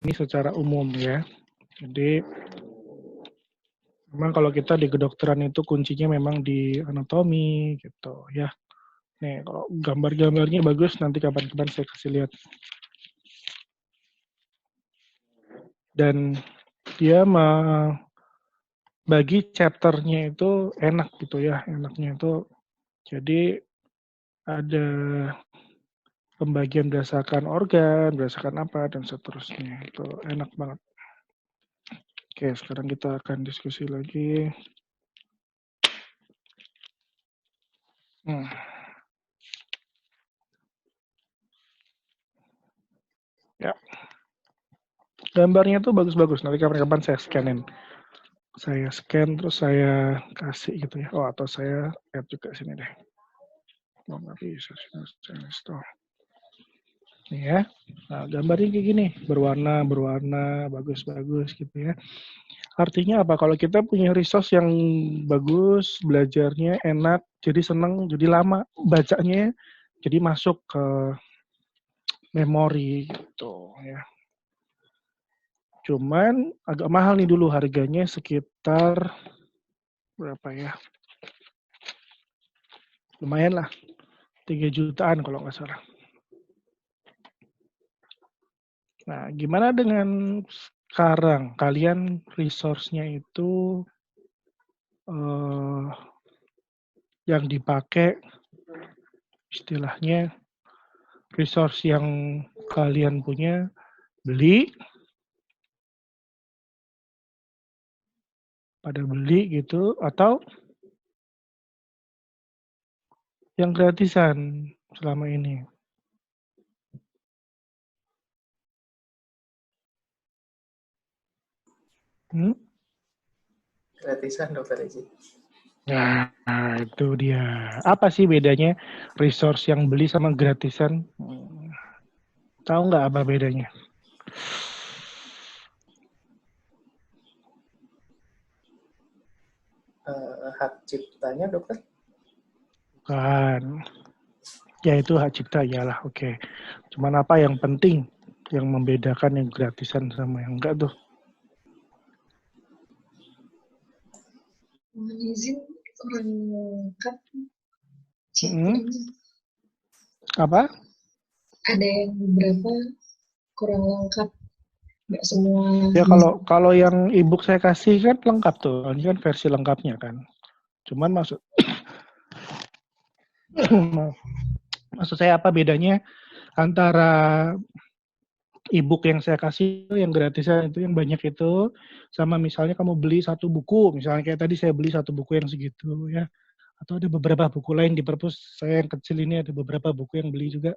ini secara umum ya. Jadi memang kalau kita di kedokteran itu kuncinya memang di anatomi gitu ya. Nih kalau gambar-gambarnya bagus nanti kapan-kapan saya kasih lihat. Dan dia bagi chapternya itu enak gitu ya, enaknya itu jadi ada pembagian berdasarkan organ, berdasarkan apa dan seterusnya. Itu enak banget. Oke, sekarang kita akan diskusi lagi. Hmm. Ya, gambarnya tuh bagus-bagus. Nanti kapan-kapan saya scanin. Saya scan terus saya kasih gitu ya. Oh, atau saya add juga sini deh. Oh, nggak bisa. Nih ya. Nah, gambarnya kayak gini, berwarna, bagus-bagus gitu ya. Artinya apa? Kalau kita punya resource yang bagus, belajarnya enak, jadi seneng, jadi lama bacanya, jadi masuk ke memori gitu ya. Cuman agak mahal nih dulu harganya sekitar berapa ya? Lumayan lah, 3 jutaan kalau nggak salah. Nah, gimana dengan sekarang? Kalian resource-nya itu yang dipakai istilahnya resource yang kalian punya beli, pada beli gitu, atau yang gratisan selama ini? Hmm? Gratisan dokter Eci. Nah, itu dia. Apa sih bedanya resource yang beli sama gratisan? Tahu nggak apa bedanya? Hak ciptanya dokter? Bukan. Ya itu hak cipta iyalah, oke. Cuman apa yang penting yang membedakan yang gratisan sama yang enggak tuh? Izin kurang lengkap Hmm? ciptanya. Apa? Ada yang beberapa kurang lengkap, nggak semua. Ya kalau yang ebook saya kasih kan lengkap tuh, ini kan versi lengkapnya kan. Cuman maksud saya apa bedanya antara ebook yang saya kasih yang gratisan itu yang banyak itu sama misalnya kamu beli satu buku, misalnya kayak tadi saya beli satu buku yang segitu ya. Atau ada beberapa buku lain di perpus saya yang kecil ini ada beberapa buku yang beli juga.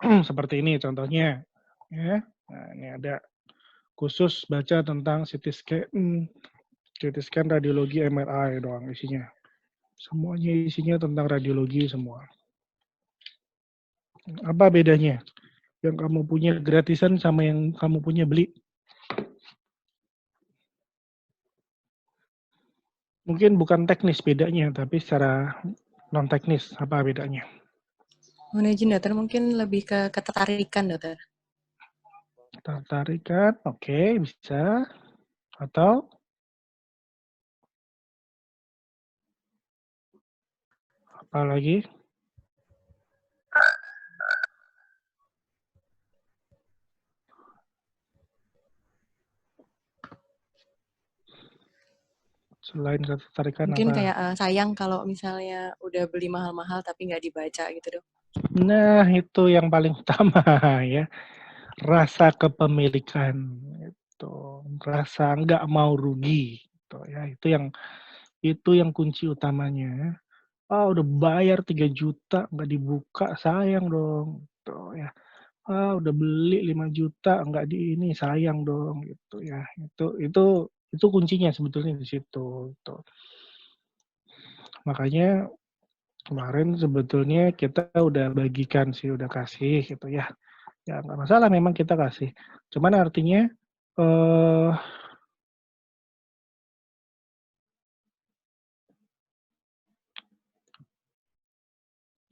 Seperti ini contohnya ya. Nah, ini ada khusus baca tentang CT scan radiologi MRI doang isinya. Semuanya isinya tentang radiologi semua. Apa bedanya? Yang kamu punya gratisan sama yang kamu punya beli? Mungkin bukan teknis bedanya, tapi secara non teknis apa bedanya? Mohon izin dokter, mungkin lebih ke ketertarikan dokter. Tertarikan, oke, bisa. Atau apa lagi? Selain ketertarikan Mungkin apa? kayak sayang kalau misalnya udah beli mahal-mahal tapi nggak dibaca gitu dok. Nah, itu yang paling utama ya. Rasa kepemilikan itu, rasa nggak mau rugi gitu ya. Itu yang kunci utamanya. Ah, udah bayar 3 juta nggak dibuka, sayang dong gitu ya. Ah, udah beli 5 juta nggak di ini, sayang dong gitu ya. Itu kuncinya sebetulnya di situ gitu. Makanya kemarin sebetulnya kita udah bagikan sih, udah kasih gitu ya. Ya nggak masalah memang kita kasih. Cuman artinya eh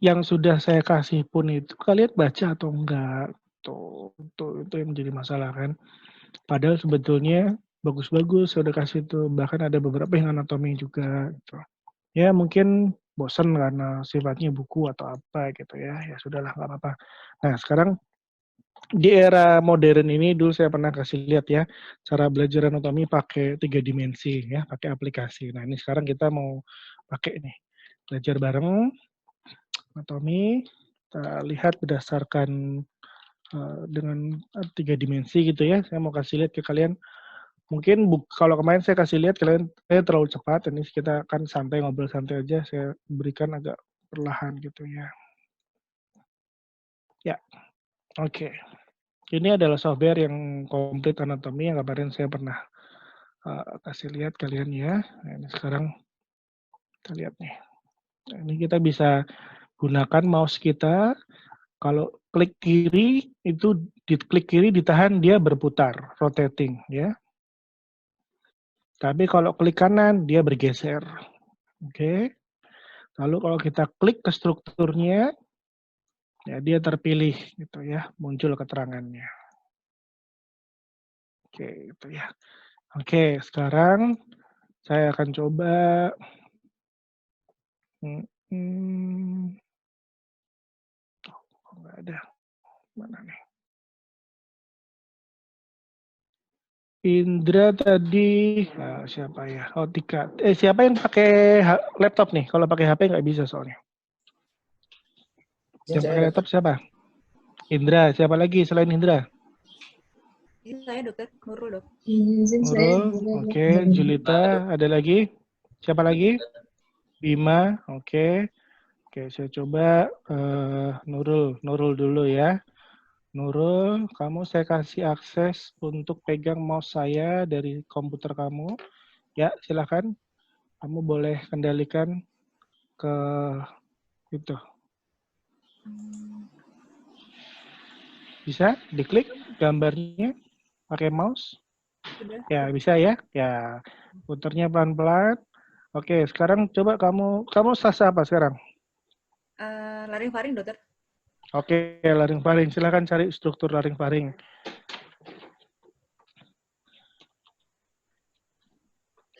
yang sudah saya kasih pun itu kalian baca atau enggak Itu yang menjadi masalah kan. Padahal sebetulnya bagus-bagus saya udah kasih tuh, bahkan ada beberapa yang anatomi juga gitu. Ya mungkin bosen karena sifatnya buku atau apa gitu ya, ya sudahlah nggak apa-apa. Nah sekarang di era modern ini dulu saya pernah kasih lihat ya, cara belajar anatomi pakai 3 dimensi ya, pakai aplikasi. Nah ini sekarang kita mau pakai nih, belajar bareng anatomi, kita lihat berdasarkan dengan 3 dimensi gitu ya. Saya mau kasih lihat ke kalian. Mungkin kalau kemarin saya kasih lihat kalian terlalu cepat, ini kita akan santai ngobrol santai aja, saya berikan agak perlahan gitu ya. Ya, oke. Ini adalah software yang komplit anatomi yang kemarin saya pernah kasih lihat kalian ya. Nah, ini sekarang kita lihat nih. Nah, ini kita bisa gunakan mouse kita. Kalau klik kiri itu diklik kiri ditahan dia berputar, rotating ya. Tapi kalau klik kanan dia bergeser. Oke. Lalu kalau kita klik ke strukturnya, ya dia terpilih gitu ya, muncul keterangannya. Oke, itu ya. Oke, sekarang saya akan coba kok nggak ada. Mana nih? Indra tadi, siapa ya? Oh, Tika. Siapa yang pakai laptop nih? Kalau pakai HP nggak bisa soalnya. Yang pakai laptop siapa? Indra. Siapa lagi selain Indra? Ini saya dokter, Nurul dok. Nurul, oke. Julita, ada lagi? Siapa lagi? Bima, oke. Oke, saya coba Nurul dulu ya. Nurul, kamu saya kasih akses untuk pegang mouse saya dari komputer kamu. Ya, silakan. Kamu boleh kendalikan ke itu. Bisa diklik gambarnya pakai mouse? Sudah. Ya, bisa ya. Ya, putarnya pelan-pelan. Oke, sekarang coba kamu sasa apa sekarang? Laringfaring dokter. Oke, laringfaring. Silakan cari struktur laringfaring.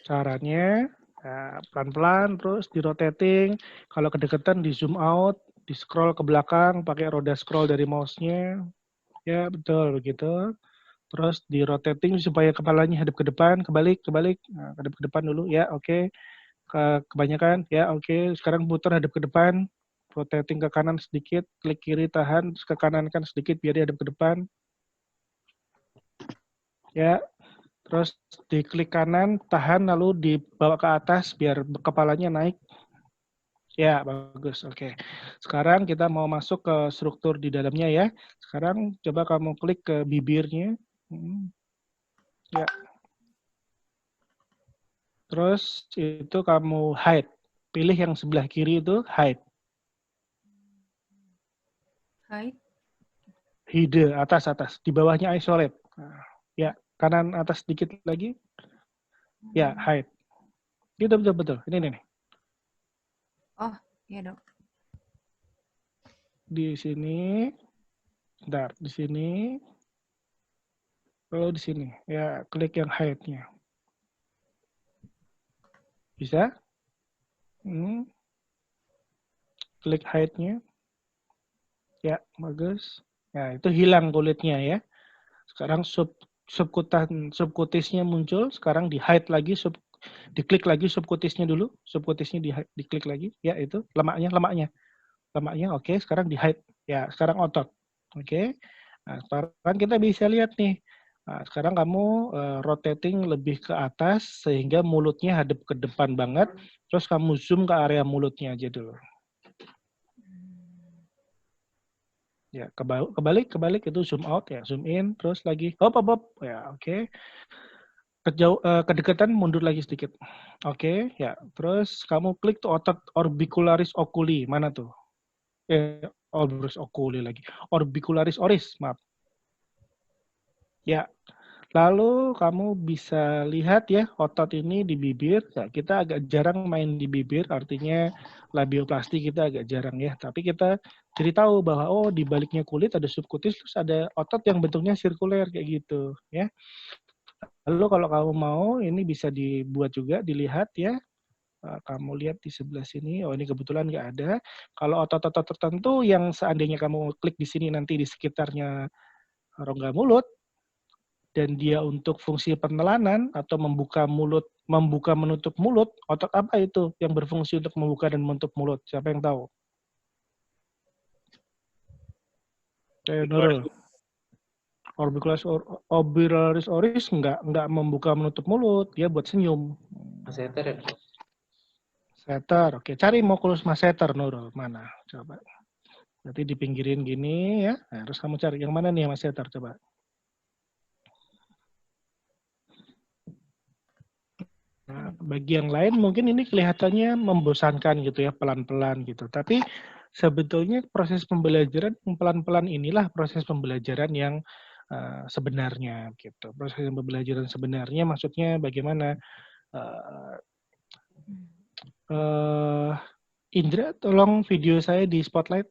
Caranya pelan-pelan, terus di rotating. Kalau kedekatan di zoom out, di scroll ke belakang, pakai roda scroll dari mouse-nya. Ya, betul begitu. Terus di rotating supaya kepalanya hadap ke depan, kebalik. Nah, hadap ke depan dulu, ya oke. Kebanyakan, ya oke. Sekarang putar hadap ke depan. Rotating ke kanan sedikit, klik kiri tahan, terus ke kanan kan sedikit biar dia hadap ke depan. Ya, terus diklik kanan, tahan lalu dibawa ke atas biar kepalanya naik. Ya, bagus. Oke. Sekarang kita mau masuk ke struktur di dalamnya ya. Sekarang coba kamu klik ke bibirnya. Ya. Terus itu kamu hide. Pilih yang sebelah kiri itu hide. Hide. Hide, atas. Di bawahnya isolate. Nah, ya, kanan atas sedikit lagi. Ya, hide. Gitu, betul. Ini nih. Oh, iya dok. Di sini. Bentar, di sini. Kalau di sini, ya klik yang hide-nya. Bisa? Klik hide-nya. Ya, bagus. Nah, itu hilang kulitnya ya. Sekarang subkutisnya muncul, sekarang di hide lagi, diklik lagi subkutisnya dulu, subkutisnya diklik lagi, ya itu lemaknya, oke, sekarang di hide, ya sekarang otot, oke. Nah, sekarang kita bisa lihat nih, nah, sekarang kamu rotating lebih ke atas sehingga mulutnya hadap ke depan banget, terus kamu zoom ke area mulutnya aja dulu. Ya, kebalik itu zoom out ya, zoom in, terus lagi hop, ya oke. Kedekatan mundur lagi sedikit. Oke, ya. Terus kamu klik tuh otot orbicularis oculi, mana tuh? Orbicularis oculi lagi. Orbicularis oris, maaf. Ya. Lalu kamu bisa lihat ya otot ini di bibir. Ya, kita agak jarang main di bibir, artinya labioplasti kita agak jarang ya. Tapi kita jadi tahu bahwa oh di baliknya kulit ada subkutis, terus ada otot yang bentuknya sirkuler kayak gitu ya. Lalu kalau kamu mau ini bisa dibuat juga, dilihat ya. Kamu lihat di sebelah sini, oh ini kebetulan nggak ada. Kalau otot-otot tertentu yang seandainya kamu klik di sini nanti di sekitarnya rongga mulut, dan dia untuk fungsi penelanan atau membuka mulut, membuka menutup mulut, otot apa itu yang berfungsi untuk membuka dan menutup mulut? Siapa yang tahu? Nurul. Orbicularis oris nggak membuka menutup mulut, dia buat senyum. Masseter ya? Masseter, oke. Cari moculus masseter, Nurul. Mana? Coba. Berarti dipinggirin gini ya. Nah, terus kamu cari yang mana nih masseter, coba. Nah, bagi yang lain mungkin ini kelihatannya membosankan gitu ya, pelan-pelan gitu. Tapi sebetulnya proses pembelajaran pelan-pelan inilah proses pembelajaran yang sebenarnya gitu. Proses pembelajaran sebenarnya maksudnya bagaimana? Indra, tolong video saya di spotlight.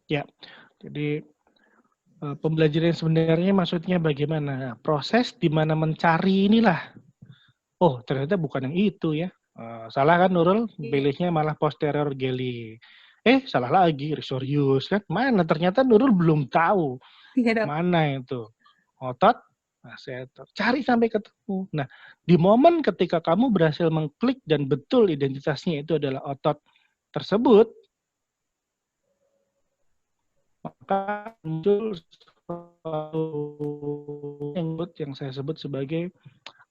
Ya, jadi pembelajaran sebenarnya maksudnya bagaimana? Proses di mana mencari inilah. Oh, ternyata bukan yang itu ya. Salah kan Nurul? Pilihnya malah posterior geli. Salah lagi, risorius kan. Mana? Ternyata Nurul belum tahu. Mana itu? Otot, masseter. Cari sampai ketemu. Nah, di momen ketika kamu berhasil mengklik dan betul identitasnya itu adalah otot tersebut, maka muncul yang saya sebut sebagai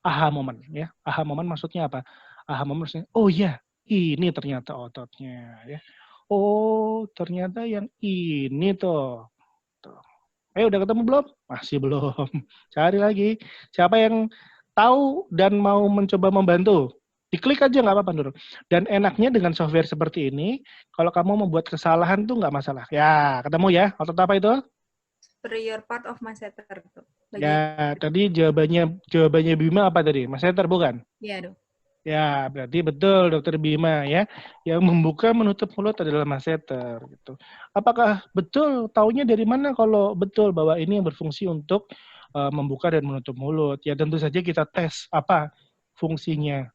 aha moment ya. Aha moment maksudnya apa? Aha moment maksudnya, oh ya, ini ternyata ototnya ya. Oh, ternyata yang ini tuh. Udah ketemu belum? Masih belum. Cari lagi. Siapa yang tahu dan mau mencoba membantu? Diklik aja nggak apa-apa, Nur. Dan enaknya dengan software seperti ini, kalau kamu membuat kesalahan tuh nggak masalah. Ya, ketemu ya. Otot apa itu? Superior part of masseter. Ya, tadi jawabannya Bima apa tadi? Masseter bukan? Iya, Dok. Ya, berarti betul Dokter Bima ya. Yang membuka menutup mulut adalah masseter gitu. Apakah betul? Taunya dari mana kalau betul bahwa ini yang berfungsi untuk membuka dan menutup mulut? Ya tentu saja kita tes apa fungsinya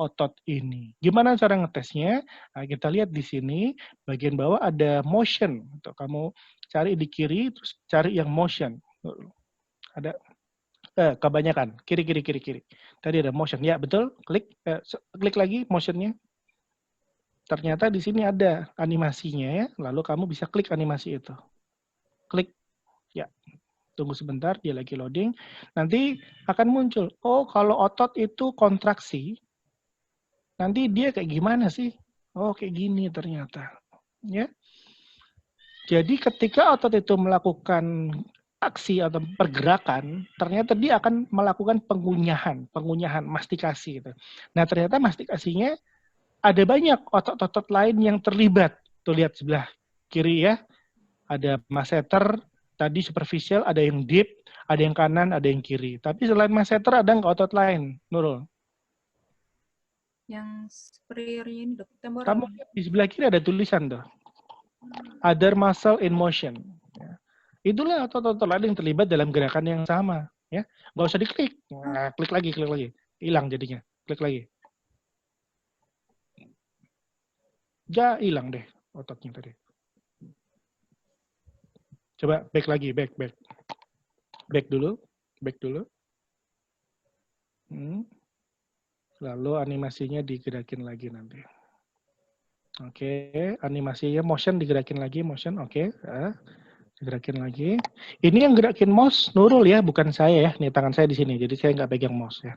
otot ini. Gimana cara ngetesnya? Nah, kita lihat di sini bagian bawah ada motion. Untuk kamu cari di kiri terus cari yang motion. Ada kebanyakan kiri. Tadi ada motion ya, betul. Klik lagi motionnya. Ternyata di sini ada animasinya ya. Lalu kamu bisa klik animasi itu. Klik ya. Tunggu sebentar, dia lagi loading. Nanti akan muncul. Oh, kalau otot itu kontraksi, nanti dia kayak gimana sih? Oh, kayak gini ternyata. Ya. Jadi ketika otot itu melakukan aksi atau pergerakan, ternyata dia akan melakukan pengunyahan, mastikasi gitu. Nah, ternyata mastikasinya ada banyak otot-otot lain yang terlibat. Tuh lihat sebelah kiri ya, ada masseter, tadi superficial, ada yang deep, ada yang kanan, ada yang kiri. Tapi selain masseter ada nggak otot lain, Nurul? Yang superiornya ini, Dok. Temporal. Kamu lihat di sebelah kiri ada tulisan tuh. Other muscle in motion. Itulah otot-otot lain yang terlibat dalam gerakan yang sama. Ya, nggak usah diklik. Nah, klik lagi. Hilang jadinya. Klik lagi. Ya, hilang deh ototnya tadi. Coba back lagi, back. Back dulu. Lalu animasinya digerakin lagi nanti. Oke, animasinya motion digerakin lagi, motion. Oke. Gerakin lagi. Ini yang gerakin mouse Nurul ya, bukan saya ya. Nih tangan saya di sini, jadi saya nggak pegang mouse ya.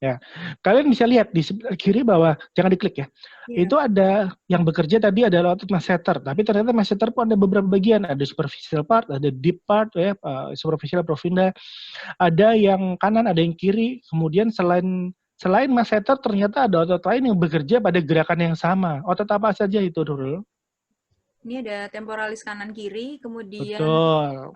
Ya, kalian bisa lihat di sebelah kiri bawah, jangan diklik ya. Iya. Itu ada yang bekerja tadi adalah otot masseter, tapi ternyata masseter pun ada beberapa bagian, ada superficial part, ada deep part ya, superficial profunda, ada yang kanan, ada yang kiri. Kemudian selain masseter ternyata ada otot lain yang bekerja pada gerakan yang sama. Otot apa saja itu, Nurul? Ini ada temporalis kanan kiri, kemudian Betul.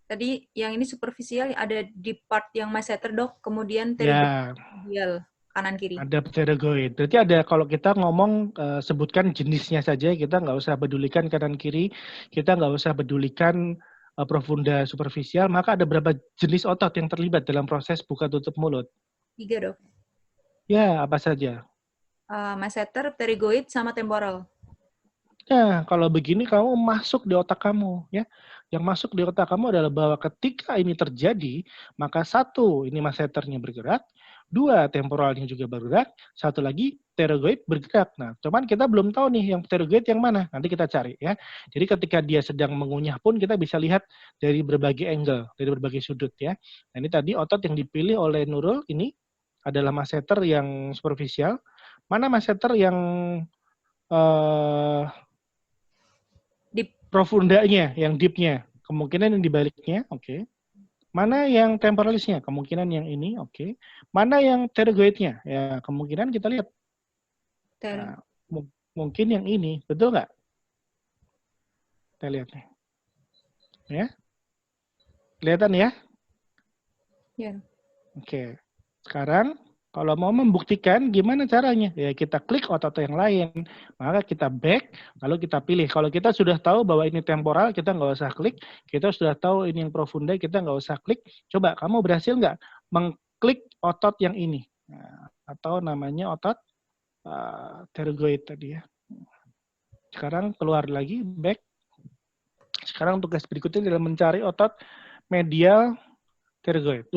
tadi yang ini superficial, ada deep part yang masseter dok, kemudian Ya, pterygoid kanan kiri. ada pterygoid. Berarti ada, kalau kita ngomong sebutkan jenisnya saja, kita nggak usah pedulikan kanan kiri, kita nggak usah pedulikan profunda superficial, maka ada berapa jenis otot yang terlibat dalam proses buka tutup mulut? 3 dok. Ya, apa saja? Masseter, pterygoid, sama temporal. Nah, kalau begini kamu masuk di otak kamu, ya. Yang masuk di otak kamu adalah bahwa ketika ini terjadi, maka satu, ini masseternya bergerak, dua, temporalnya juga bergerak, satu lagi, pterygoid bergerak. Nah, cuman kita belum tahu nih yang pterygoid yang mana. Nanti kita cari, ya. Jadi ketika dia sedang mengunyah pun kita bisa lihat dari berbagai angle, dari berbagai sudut, ya. Nah, ini tadi otot yang dipilih oleh Nurul ini adalah masseter yang superficial. Mana masseter yang profundanya, yang deep-nya, kemungkinan yang dibaliknya, oke. Mana yang temporalisnya, kemungkinan yang ini, oke. Mana yang pterygoidnya, ya kemungkinan kita lihat. Nah, mungkin yang ini, betul nggak? Kita lihat nih. Ya, kelihatan ya? Ya. Oke. Sekarang kalau mau membuktikan gimana caranya? Ya kita klik otot yang lain, maka kita back, lalu kita pilih. Kalau kita sudah tahu bahwa ini temporal, kita nggak usah klik. Kita sudah tahu ini yang profunda, kita nggak usah klik. Coba kamu berhasil nggak mengklik otot yang ini? Nah, atau namanya otot pterygoid tadi ya. Sekarang keluar lagi, back. Sekarang tugas berikutnya adalah mencari otot medial pterygoid.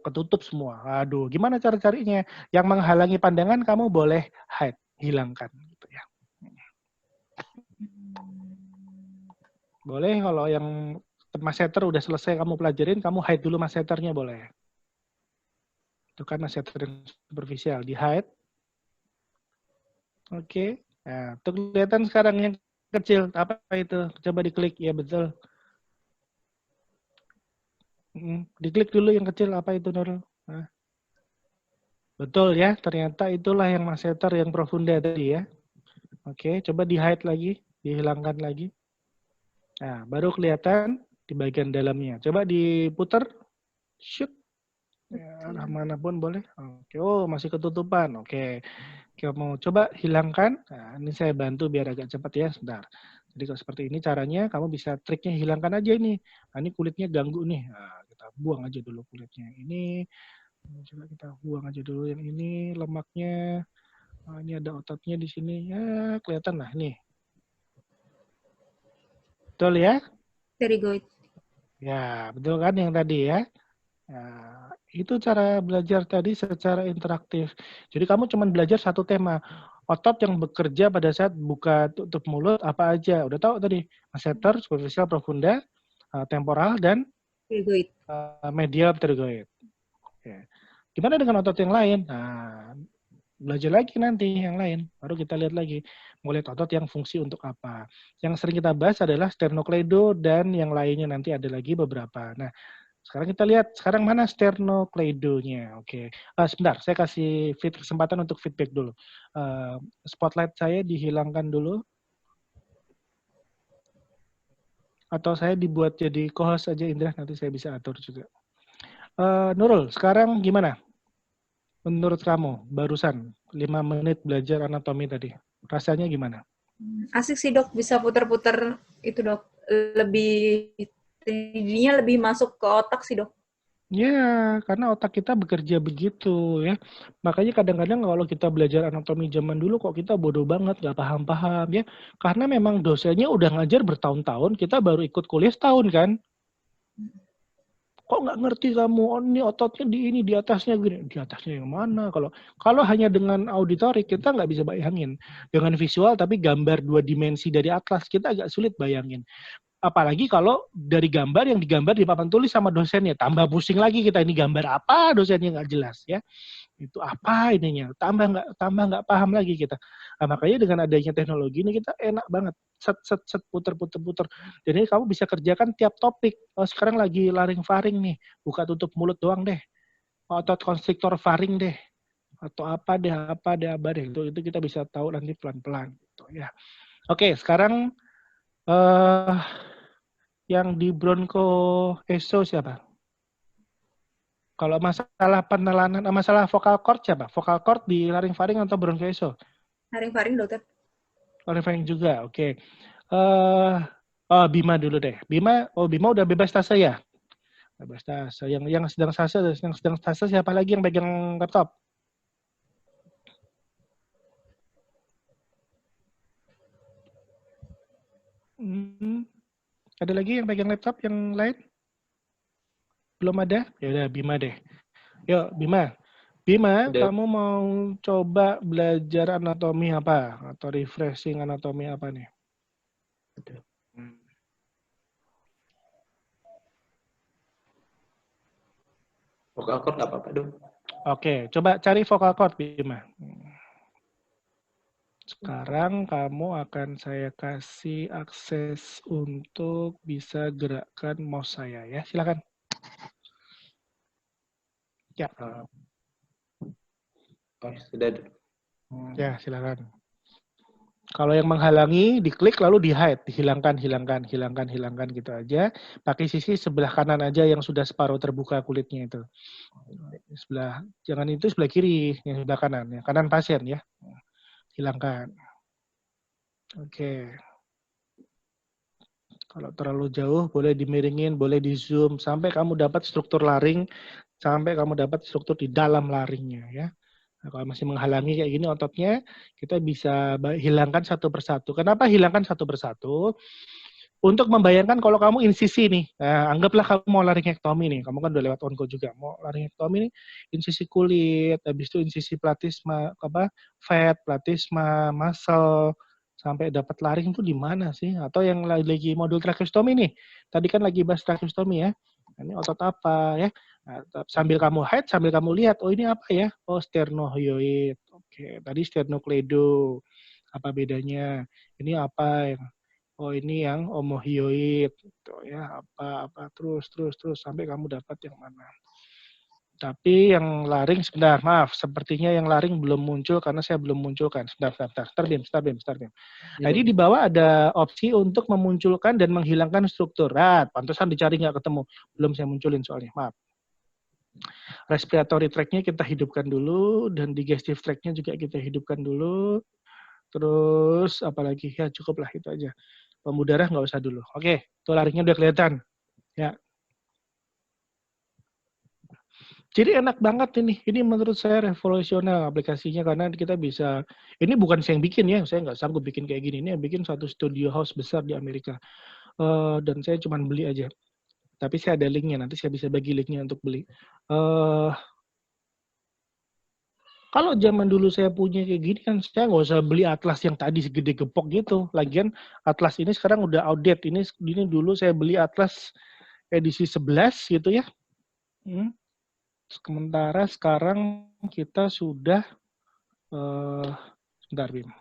Ketutup semua. Aduh, gimana cara carinya? Yang menghalangi pandangan kamu boleh hide, hilangkan gitu ya. Boleh kalau yang masseter udah selesai kamu pelajarin, kamu hide dulu masseternya boleh. Itu kan masseter yang superficial, di hide. Oke. Nah, tuh kelihatan sekarang yang kecil, apa itu? Coba diklik, ya betul. Diklik dulu yang kecil, apa itu Nurul? Nah. Betul ya, ternyata itulah yang masseter yang profunda tadi ya. Oke, coba di hide lagi, dihilangkan lagi. Nah, baru kelihatan di bagian dalamnya. Coba diputar, shoot. Ya, arah manapun boleh. Oke, oh masih ketutupan. Oke, mau coba hilangkan. Nah, ini saya bantu biar agak cepat ya, sebentar. Jadi kalau seperti ini caranya, kamu bisa triknya hilangkan aja ini. Nah, ini kulitnya ganggu nih. Nah, kita buang aja dulu kulitnya. Ini coba kita buang aja dulu yang ini, lemaknya. Nah, ini ada ototnya di sini. Ya, kelihatan lah nih. Betul ya? Pterygoid. Ya, betul kan yang tadi ya? Nah, itu cara belajar tadi secara interaktif. Jadi kamu cuma belajar satu tema. Otot yang bekerja pada saat buka tutup mulut apa aja. Udah tahu tadi. Masseter, superficial, profunda, temporal, dan Pterygoid. medial pterygoid. Oke. Gimana dengan otot yang lain? Nah, belajar lagi nanti yang lain. Baru kita lihat lagi. Mau lihat otot yang fungsi untuk apa. Yang sering kita bahas adalah sternocleido dan yang lainnya nanti ada lagi beberapa. Nah, sekarang kita lihat, sekarang mana sternocleidonya. Oke. Sebentar, saya kasih kesempatan untuk feedback dulu. Spotlight saya dihilangkan dulu. Atau saya dibuat jadi co-host aja, Indra. Nanti saya bisa atur juga. Nurul, sekarang gimana? Menurut kamu, barusan 5 menit belajar anatomi tadi, rasanya gimana? Asik sih dok, bisa putar-putar itu dok. Jadinya lebih masuk ke otak sih dok. Ya, karena otak kita bekerja begitu ya. Makanya kadang-kadang kalau kita belajar anatomi zaman dulu kok kita bodoh banget, nggak paham-paham ya. Karena memang dosennya udah ngajar bertahun-tahun, kita baru ikut kuliah setahun kan. Kok nggak ngerti kamu, oh ini ototnya di ini, di atasnya gini. Di atasnya yang mana? Kalau hanya dengan auditorik, kita nggak bisa bayangin. Dengan visual, tapi gambar 2 dimensi dari atlas, kita agak sulit bayangin. Apalagi kalau dari gambar yang digambar di papan tulis sama dosennya. Tambah pusing lagi kita, ini gambar apa, dosennya nggak jelas ya. Itu apa ininya, tambah nggak paham lagi kita. Nah, makanya dengan adanya teknologi ini kita enak banget, set puter. Jadi kamu bisa kerjakan tiap topik. Oh, sekarang lagi laring-faring nih, buka tutup mulut doang deh, otot konstriktor faring deh, atau apa deh. Itu kita bisa tahu nanti pelan-pelan gitu ya. Oke, sekarang yang di bronko eso siapa? Kalau masalah penelanan, masalah vokal cord siapa? Vokal cord di laring-faring atau bronko eso? Laring-faring, dokter. Laring-faring juga, oke. Bima dulu deh. Bima udah bebas tase ya? Bebas tase. Yang sedang tase siapa lagi yang pegang laptop? Ada lagi yang pegang laptop yang lain? Belum ada? Ya udah Bima deh. Yuk Bima. Bima, Udah. kamu mau coba belajar anatomi apa? Atau refreshing anatomi apa nih? Vokal cord nggak apa-apa, Dok. Oke, coba cari vokal cord, Bima. Sekarang kamu akan saya kasih akses untuk bisa gerakkan mouse saya ya. Silakan. Ya. Sudah, Dok. Ya, silakan. Kalau yang menghalangi, diklik lalu di-hide, dihilangkan gitu aja. Pakai sisi sebelah kanan aja yang sudah separuh terbuka kulitnya itu. Jangan itu sebelah kiri, yang sebelah kanan. Ya. Kanan pasien ya. Hilangkan. Oke. Kalau terlalu jauh, boleh dimiringin, boleh di zoom, sampai kamu dapat struktur laring, sampai kamu dapat struktur di dalam laringnya ya. Nah, kalau masih menghalangi kayak gini ototnya, kita bisa hilangkan satu persatu. Kenapa hilangkan satu persatu? Untuk membayangkan kalau kamu insisi nih, nah, anggaplah kamu mau laringektomi nih, kamu kan udah lewat onko juga, mau laringektomi nih, insisi kulit, habis itu insisi platisma, fat, platisma, muscle, sampai dapat laring itu di mana sih? Atau yang lagi modul tracheostomy nih, tadi kan lagi bahas tracheostomy ya, ini otot apa ya? Nah, sambil kamu hide, sambil kamu lihat, oh ini apa ya? Oh sternohyoid, oke, tadi sternocleido, apa bedanya? Ini apa yang oh ini yang omohyoid gitu ya, apa terus sampai kamu dapat yang mana. Tapi yang laring sebentar, maaf, sepertinya yang laring belum muncul karena saya belum munculkan. Sebentar, Bim. Jadi di bawah ada opsi untuk memunculkan dan menghilangkan struktur. Pantesan dicari nggak ketemu. Belum saya munculin soalnya, maaf. Respiratory tract-nya kita hidupkan dulu, dan digestive tract-nya juga kita hidupkan dulu. Terus apalagi ya cukuplah itu aja. Pembuluh darah nggak usah dulu. Oke, itu laringnya udah kelihatan. Ya. Jadi enak banget ini. Ini menurut saya revolusional aplikasinya karena kita bisa. Ini bukan saya yang bikin ya. Saya nggak sanggup bikin kayak gini. Ini yang bikin satu studio house besar di Amerika. Dan saya cuma beli aja. Tapi saya ada linknya. Nanti saya bisa bagi linknya untuk beli. Kalau zaman dulu saya punya kayak gini kan saya nggak usah beli atlas yang tadi segede gepok gitu. Lagian atlas ini sekarang udah outdated. Ini dulu saya beli atlas edisi 11 gitu ya. Sementara sekarang kita sudah sebentar Bim.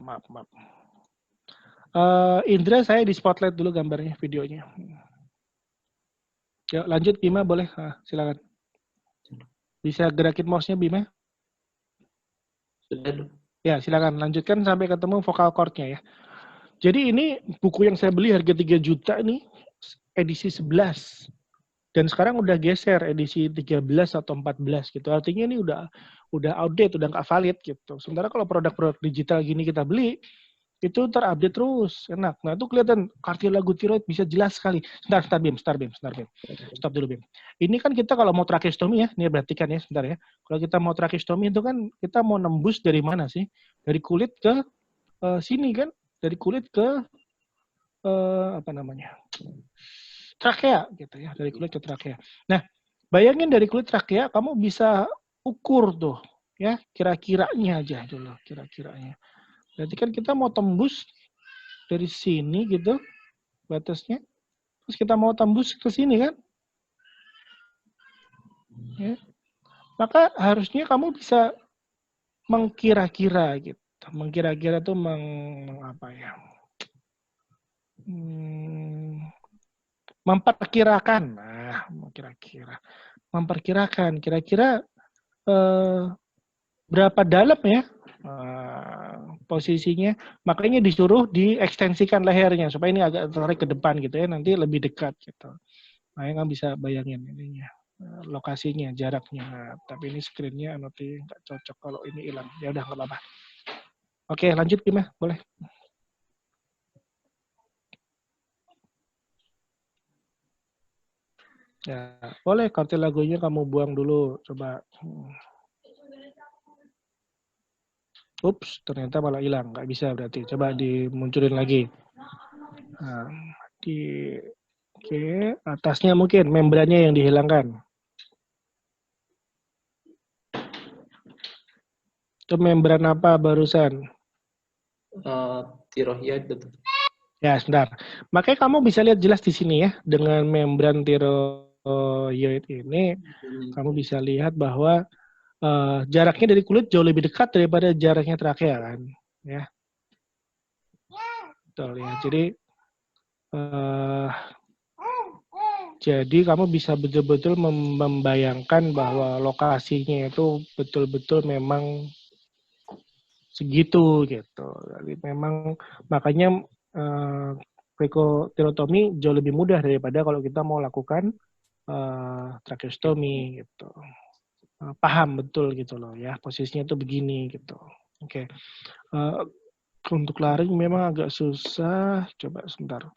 Maaf. Indra, saya di spotlight dulu gambarnya, videonya. Ya, lanjut Bima boleh. Silakan. Bisa gerakin mouse-nya Bima? Sudah, Dok. Ya, silakan lanjutkan sampai ketemu vokal chord-nya ya. Jadi ini buku yang saya beli harga 3 juta nih, edisi 11. Dan sekarang udah geser edisi 13 atau 14 gitu. Artinya ini udah outdated, udah nggak valid gitu. Sementara kalau produk-produk digital gini kita beli, itu terupdate terus, enak. Nah itu kelihatan cartilago tiroid bisa jelas sekali. Sebentar Bim. Stop dulu Bim. Ini kan kita kalau mau tracheostomy ya, ini perhatikan ya sebentar ya. Kalau kita mau tracheostomy itu kan kita mau nembus dari mana sih? Dari kulit ke sini kan? Dari kulit ke trakea gitu ya, dari kulit ke trakea. Nah, bayangin dari kulit trakea kamu bisa ukur tuh ya, kira-kiranya aja dulu, kira-kiranya. Berarti kan kita mau tembus dari sini gitu batasnya. Terus kita mau tembus ke sini kan? Ya. Maka harusnya kamu bisa mengkira-kira gitu. Mengkira-kira tuh memperkirakan. Nah, memperkirakan kira-kira berapa dalam ya posisinya, makanya disuruh diekstensikan lehernya supaya ini agak tarik ke depan gitu ya, nanti lebih dekat gitu. Makanya kan bisa bayangin ininya, lokasinya, jaraknya. Nah, tapi ini screen-nya nanti nggak cocok kalau ini hilang. Ya udah nggak apa-apa. Oke, lanjut Bima, boleh. Ya, boleh kartilagonya kamu buang dulu, coba. Ups, ternyata malah hilang, nggak bisa berarti. Coba dimunculin lagi. Nah, oke, atasnya mungkin membrannya yang dihilangkan. Itu membran apa barusan? Tiroid itu. Ya, sebentar. Makanya kamu bisa lihat jelas di sini ya, dengan membran tiroid ini, kamu bisa lihat bahwa jaraknya dari kulit jauh lebih dekat daripada jaraknya trakea kan, ya. Betul ya. Jadi kamu bisa betul-betul membayangkan bahwa lokasinya itu betul-betul memang segitu gitu. Jadi memang makanya krikotirotomi jauh lebih mudah daripada kalau kita mau lakukan tracheostomi gitu. Paham betul gitu loh ya, posisinya tuh begini gitu. Oke. Untuk laring memang agak susah. Coba sebentar.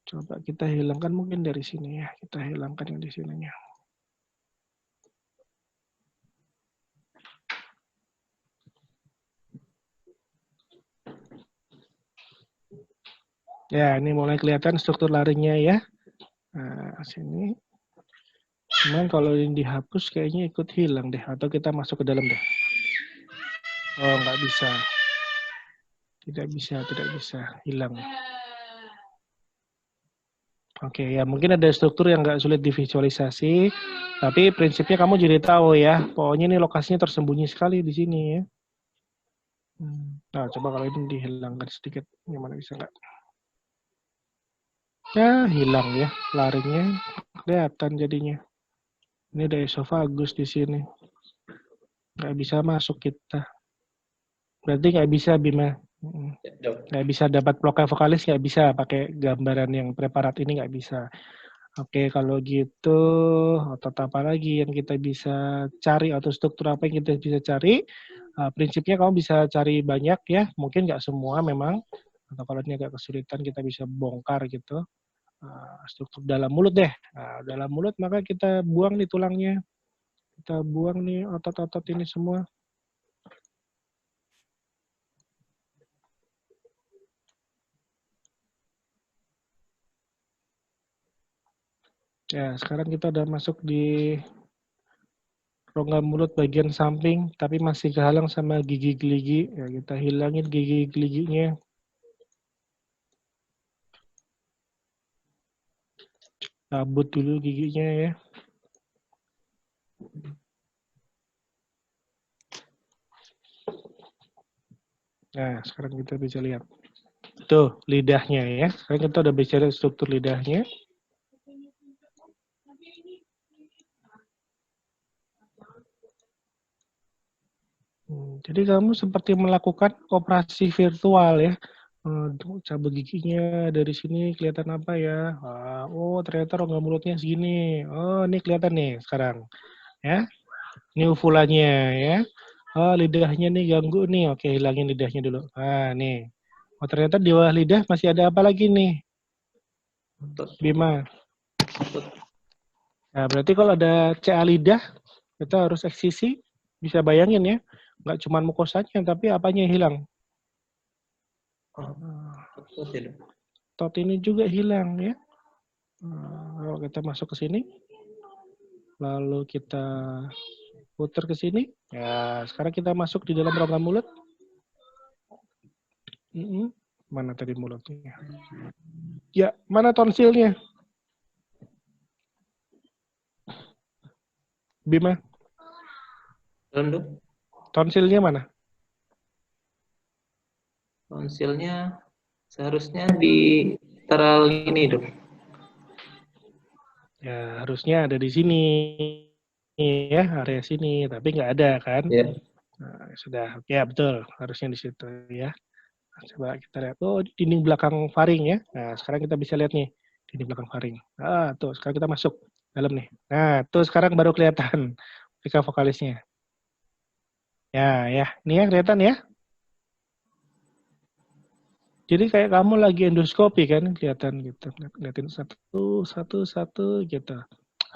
Coba kita hilangkan mungkin dari sini ya. Kita hilangkan yang di sininya. Ya, ini mulai kelihatan struktur laringnya ya. Nah, sini. Cuman kalau ini dihapus kayaknya ikut hilang deh. Atau kita masuk ke dalam deh. Oh, nggak bisa. Tidak bisa. Hilang. Oke, ya mungkin ada struktur yang nggak sulit divisualisasi. Tapi prinsipnya kamu jadi tahu ya. Pokoknya ini lokasinya tersembunyi sekali di sini ya. Nah, coba kalau ini dihilangkan sedikit. Gimana bisa nggak? Ya, hilang ya. Laringnya kelihatan jadinya. Ini ada esofagus di sini. Nggak bisa masuk kita. Berarti nggak bisa, Bima. Nggak bisa dapat bloka vokalis, nggak bisa pakai gambaran yang preparat ini, nggak bisa. Oke, kalau gitu, otot apa lagi yang kita bisa cari, atau struktur apa yang kita bisa cari? Prinsipnya kamu bisa cari banyak ya, mungkin nggak semua memang, atau kalau ini agak kesulitan kita bisa bongkar gitu. Struktur dalam mulut deh. Nah, dalam mulut maka kita buang nih tulangnya. Kita buang nih otot-otot ini semua. Ya, sekarang kita udah masuk di rongga mulut bagian samping, tapi masih kehalang sama gigi geligi. Ya, kita hilangin gigi geliginya. Cabut dulu giginya ya. Nah, sekarang kita bisa lihat. Tuh, lidahnya ya. Sekarang kita udah bicara struktur lidahnya. Jadi kamu seperti melakukan operasi virtual ya. Cabut giginya dari sini kelihatan apa ya? Oh, ternyata rongga mulutnya segini. Oh, ini kelihatan nih sekarang. Ya. Ini uvulanya ya. Oh, lidahnya nih ganggu nih. Oke, hilangin lidahnya dulu. Nah, nih. Oh, ternyata di bawah lidah masih ada apa lagi nih? Bima. Nah, berarti kalau ada CA lidah, kita harus eksisi. Bisa bayangin ya. Nggak cuma mukosanya, tapi apanya yang hilang? Tot ini juga hilang ya. Kalau kita masuk ke sini, lalu kita putar ke sini. Ya, sekarang kita masuk di dalam rongga mulut. Mana tadi mulutnya? Ya, mana tonsilnya? Bima? Tonsilnya mana? Tonsilnya seharusnya di lateral ini, Dok. Ya, harusnya ada di sini ya, area sini, tapi nggak ada kan? Ya. Nah, sudah, ya betul, harusnya di situ ya. Coba kita lihat. Oh, dinding belakang faring ya. Nah, sekarang kita bisa lihat nih dinding belakang faring. Tuh sekarang kita masuk dalam nih. Nah, tuh sekarang baru kelihatan plika vokalisnya. Ya, ini ya kelihatan ya. Jadi kayak kamu lagi endoskopi kan, kelihatan gitu. Lihatin satu gitu.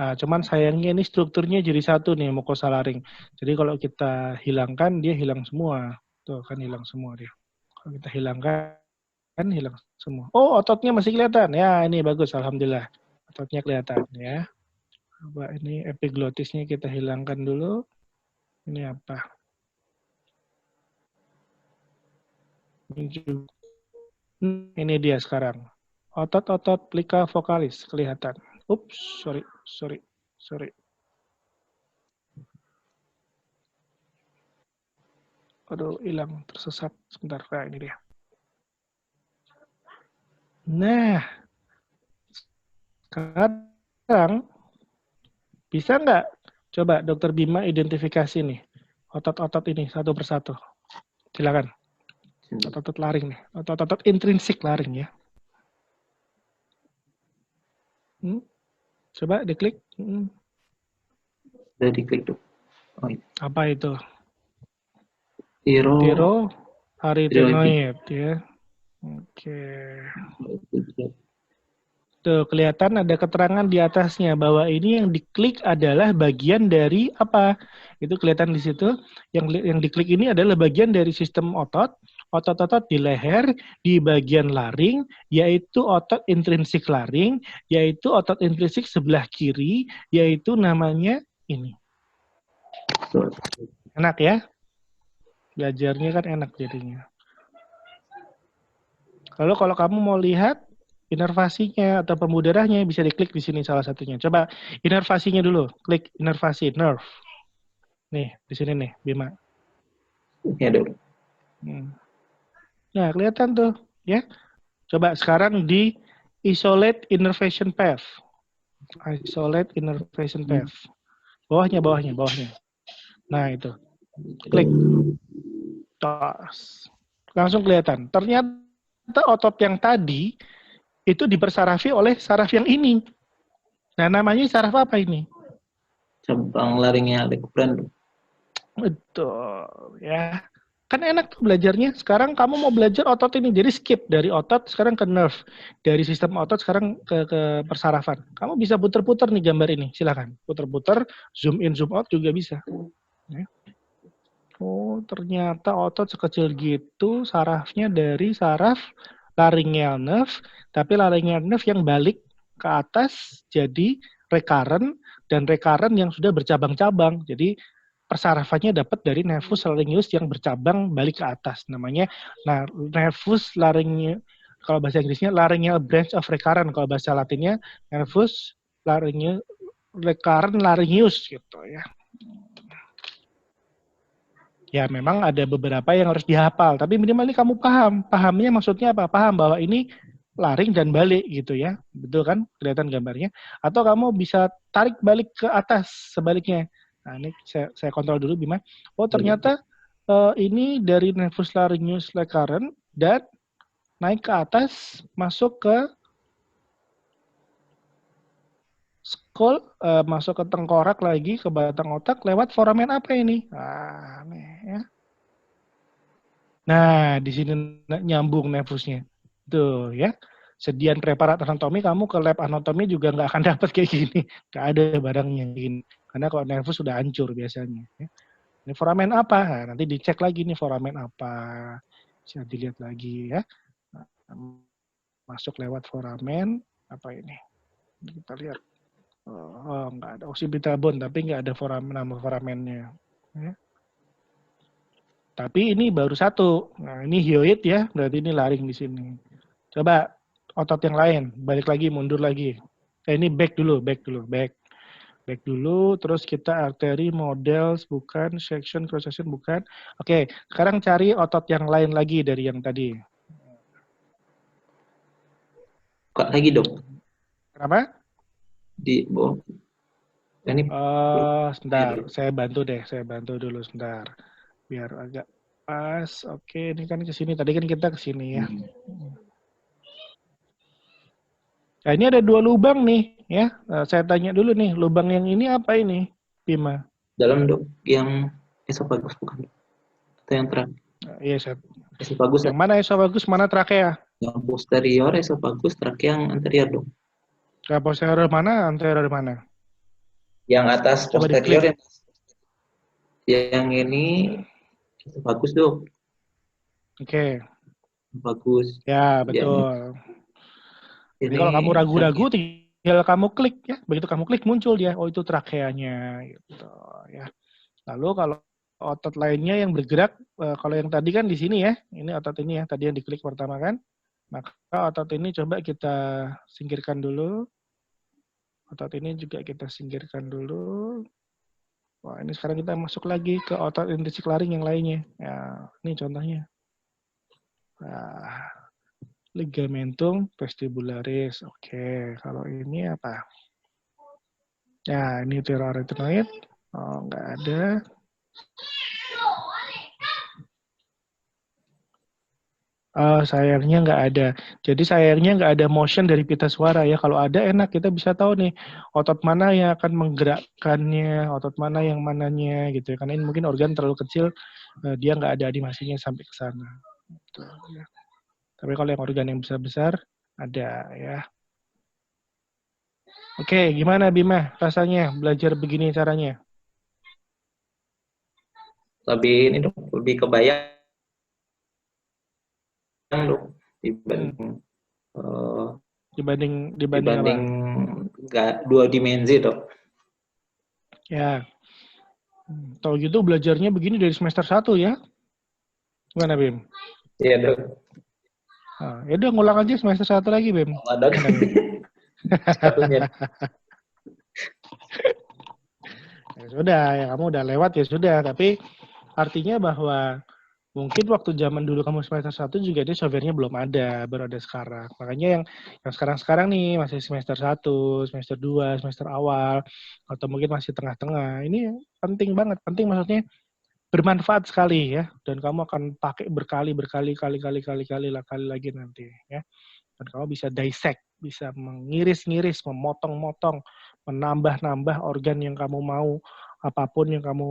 Nah, cuman sayangnya ini strukturnya jadi satu nih, mukosa laring. Jadi kalau kita hilangkan, dia hilang semua. Tuh kan hilang semua dia. Kalau kita hilangkan, kan hilang semua. Oh, ototnya masih kelihatan. Ya, ini bagus, alhamdulillah. Ototnya kelihatan ya. Coba ini epiglotisnya kita hilangkan dulu. Ini apa? Ini dia sekarang. Otot-otot plika vokalis kelihatan. Ups, sorry. Aduh, hilang, tersesat. Sebentar, nah ini dia. Nah, sekarang bisa nggak coba Dokter Bima identifikasi nih otot-otot ini satu persatu. Silakan. Otot-otot laring nih, otot-otot intrinsik laring ya. Coba diklik. Udah diklik tuh. Oh, iya. Apa itu? Tiroaritenoid. Tiroaritenoid ya. Oke. Tuh, kelihatan ada keterangan di atasnya bahwa ini yang diklik adalah bagian dari apa? Itu kelihatan di situ. Yang diklik ini adalah bagian dari sistem otot-otot di leher, di bagian laring, yaitu otot intrinsik laring, yaitu otot intrinsik sebelah kiri, yaitu namanya ini. Enak ya? Belajarnya kan enak jadinya. Lalu kalau kamu mau lihat inervasinya atau pembuluh darahnya bisa diklik di sini salah satunya. Coba inervasinya dulu, klik inervasi, nerve. Nih, di sini nih, Bima. Ya, Dok. Nah, kelihatan tuh, ya. Coba sekarang di isolate innervation path. Isolate innervation path. Bawahnya. Nah, itu. Klik. Tos. Langsung kelihatan. Ternyata otot yang tadi itu dipersarafi oleh saraf yang ini. Nah, namanya saraf apa ini? Cabang laringnya lekubran. Betul, ya. Kan enak tuh belajarnya. Sekarang kamu mau belajar otot ini, jadi skip dari otot sekarang ke nerve, dari sistem otot sekarang ke persarafan. Kamu bisa puter-puter nih gambar ini, silakan. Puter-puter, zoom in, zoom out juga bisa. Ya. Oh, ternyata otot sekecil gitu, sarafnya dari saraf laryngeal nerve, tapi laryngeal nerve yang balik ke atas jadi recurrent, dan recurrent yang sudah bercabang-cabang. Jadi persarafannya dapat dari nervus laryngeus yang bercabang balik ke atas. Namanya nervus laryngeus, kalau bahasa Inggrisnya laryngeal branch of recurrent, kalau bahasa Latinnya nervus laryngeus recurrent laryngeus gitu ya. Ya memang ada beberapa yang harus dihafal, tapi minimal ini kamu paham. Pahamnya maksudnya apa? Paham bahwa ini laring dan balik gitu ya. Betul kan? Kelihatan gambarnya. Atau kamu bisa tarik balik ke atas sebaliknya. Nah ini saya kontrol dulu Bima. Oh ternyata ini dari nervus laryngeus recurrent dan naik ke atas masuk ke skull, masuk ke tengkorak lagi, ke batang otak, lewat foramen apa ini? Nah, nih ya. Nah, di sini nyambung nervusnya. Tuh ya. Sedian preparat anatomi, kamu ke lab anatomi juga nggak akan dapat kayak gini. Nggak ada barangnya gini. Karena kalau nervus sudah hancur biasanya. Ya. Ini foramen apa? Nah, nanti dicek lagi nih foramen apa. Bisa dilihat lagi ya. Nah, masuk lewat foramen apa ini? Kita lihat. Oh, nggak ada occipital bone, tapi nggak ada nama foramennya. Ya. Tapi ini baru satu. Nah, ini hyoid ya, berarti ini laring di sini. Coba otot yang lain, balik lagi, mundur lagi. Ini back dulu. Back dulu, terus kita arteri, models, bukan, section, cross section, bukan. Oke, sekarang cari otot yang lain lagi dari yang tadi. Buka lagi, Dok. Kenapa? Di bawah. Ini Sebentar, saya bantu dulu sebentar. Biar agak Pas. Oke, ini kan ke sini. Tadi kan kita ke sini ya. Nah, ini ada 2 lubang nih ya. Nah, saya tanya dulu nih, lubang yang ini apa ini, Bima? Dalam dok, yang esofagus bukan? Atau yang terakhir? Nah, iya, Esofagus yang mana esofagus, mana trakea? yang posterior, esofagus, trakea yang anterior dok. Posterior mana, anterior mana? Yang atas Coba posterior, diklik. yang ini esofagus dok. Oke. Bagus. Ya, Yang betul. Jadi ini kalau kamu ragu-ragu, trakea. tinggal kamu klik ya. Begitu kamu klik muncul dia, oh itu trakeanya gitu ya. Lalu kalau otot lainnya yang bergerak, kalau yang tadi kan di sini ya, ini otot ini ya, tadi yang diklik pertama kan. Maka otot ini coba kita singkirkan dulu. Otot ini juga kita singkirkan dulu. Wah, ini sekarang kita masuk lagi ke otot intrinsik laring yang lainnya. Ya, ini contohnya. Nah, ligamentum vestibularis. Oke, kalau ini apa? Ya, ini thyroarytenoid. Oh, nggak ada. Sayangnya nggak ada. Jadi sayangnya nggak ada motion dari pita suara ya. Kalau ada enak, kita bisa tahu nih otot mana yang akan menggerakkannya, otot mana yang mananya gitu ya. Karena ini mungkin organ terlalu kecil, dia nggak ada animasinya sampai ke sana. Gitu, ya. Tapi kalau yang organ yang besar-besar, ada ya. Oke, gimana Bima rasanya belajar begini caranya? Lebih ini dok, lebih kebayang dok dibanding Dibanding nggak 2 dimensi dok. Ya. Tahu gitu belajarnya begini dari semester 1 ya? Gimana Bim? Iya dok. Ya udah ngulang aja semester 1 lagi Bim. Sama dok. Satunya. Ya sudah, ya kamu udah lewat ya sudah. Tapi artinya bahwa mungkin waktu zaman dulu kamu semester 1 juga dia software-nya belum ada, baru ada sekarang. Makanya yang sekarang-sekarang nih masih semester 1, semester 2, semester awal, atau mungkin masih tengah-tengah. Ini penting banget, penting maksudnya bermanfaat sekali ya. Dan kamu akan pakai berkali lagi nanti ya. Dan kamu bisa dissect, bisa mengiris-ngiris, memotong-motong, menambah-nambah organ yang kamu mau, apapun yang kamu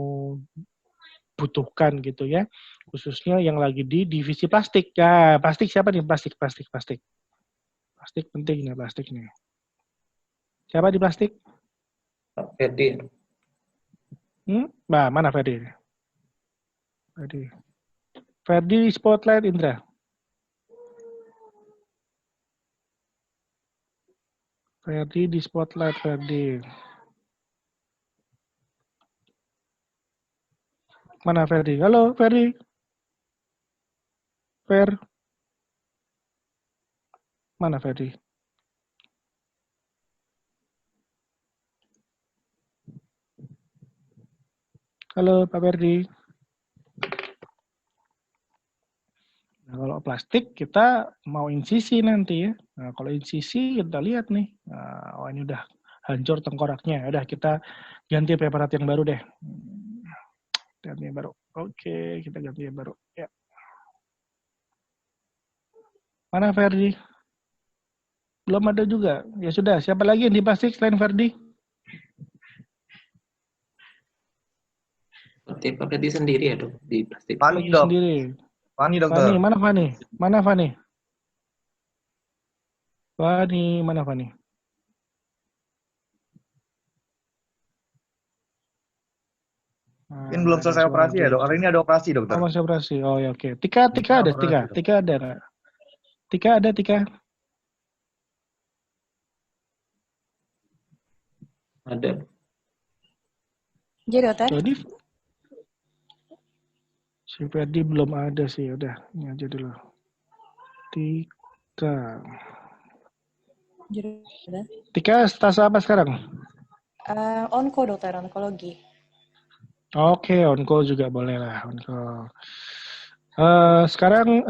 butuhkan gitu ya. Khususnya yang lagi di divisi plastik. Ya, plastik siapa nih? Plastik. Plastik penting nih, plastik nih. Siapa di plastik? Ferdi. Nah, mana Ferdi? Ferdi Spotlight Indra. Ferdi di Spotlight, Ferdi. Mana Ferdi? Halo, Ferdi. Mana Ferdi? Halo, Pak Ferdi. Nah, kalau plastik kita mau insisi nanti ya. Nah, kalau insisi kita lihat nih. Nah, ini udah hancur tengkoraknya. Udah kita ganti preparat yang baru deh. Ganti yang baru. Oke, kita ganti yang baru. Ya. Mana Ferdi? Belum ada juga. Ya sudah, siapa lagi yang di plastik selain Ferdi? Pak Ferdi sendiri ya dok di plastik. Fani dok. Sendiri. Fani dokter. Fani, mana Fani? Mana Fani? Fani, mana Fani? Mungkin belum selesai operasi ya dok. Hari ini ada operasi dokter. Oh, masih operasi. Oh ya oke. Tika ada, Tika. Tika ada nggak? Tika ada, Tika. Ada. Jadi dokter. Jadi si Ferdi belum ada sih. Udah, ini aja dulu. Tika. Jadi dokter. Tika status apa sekarang? Onko dokter, onkologi. Oke, on-call juga boleh lah, on-call. Sekarang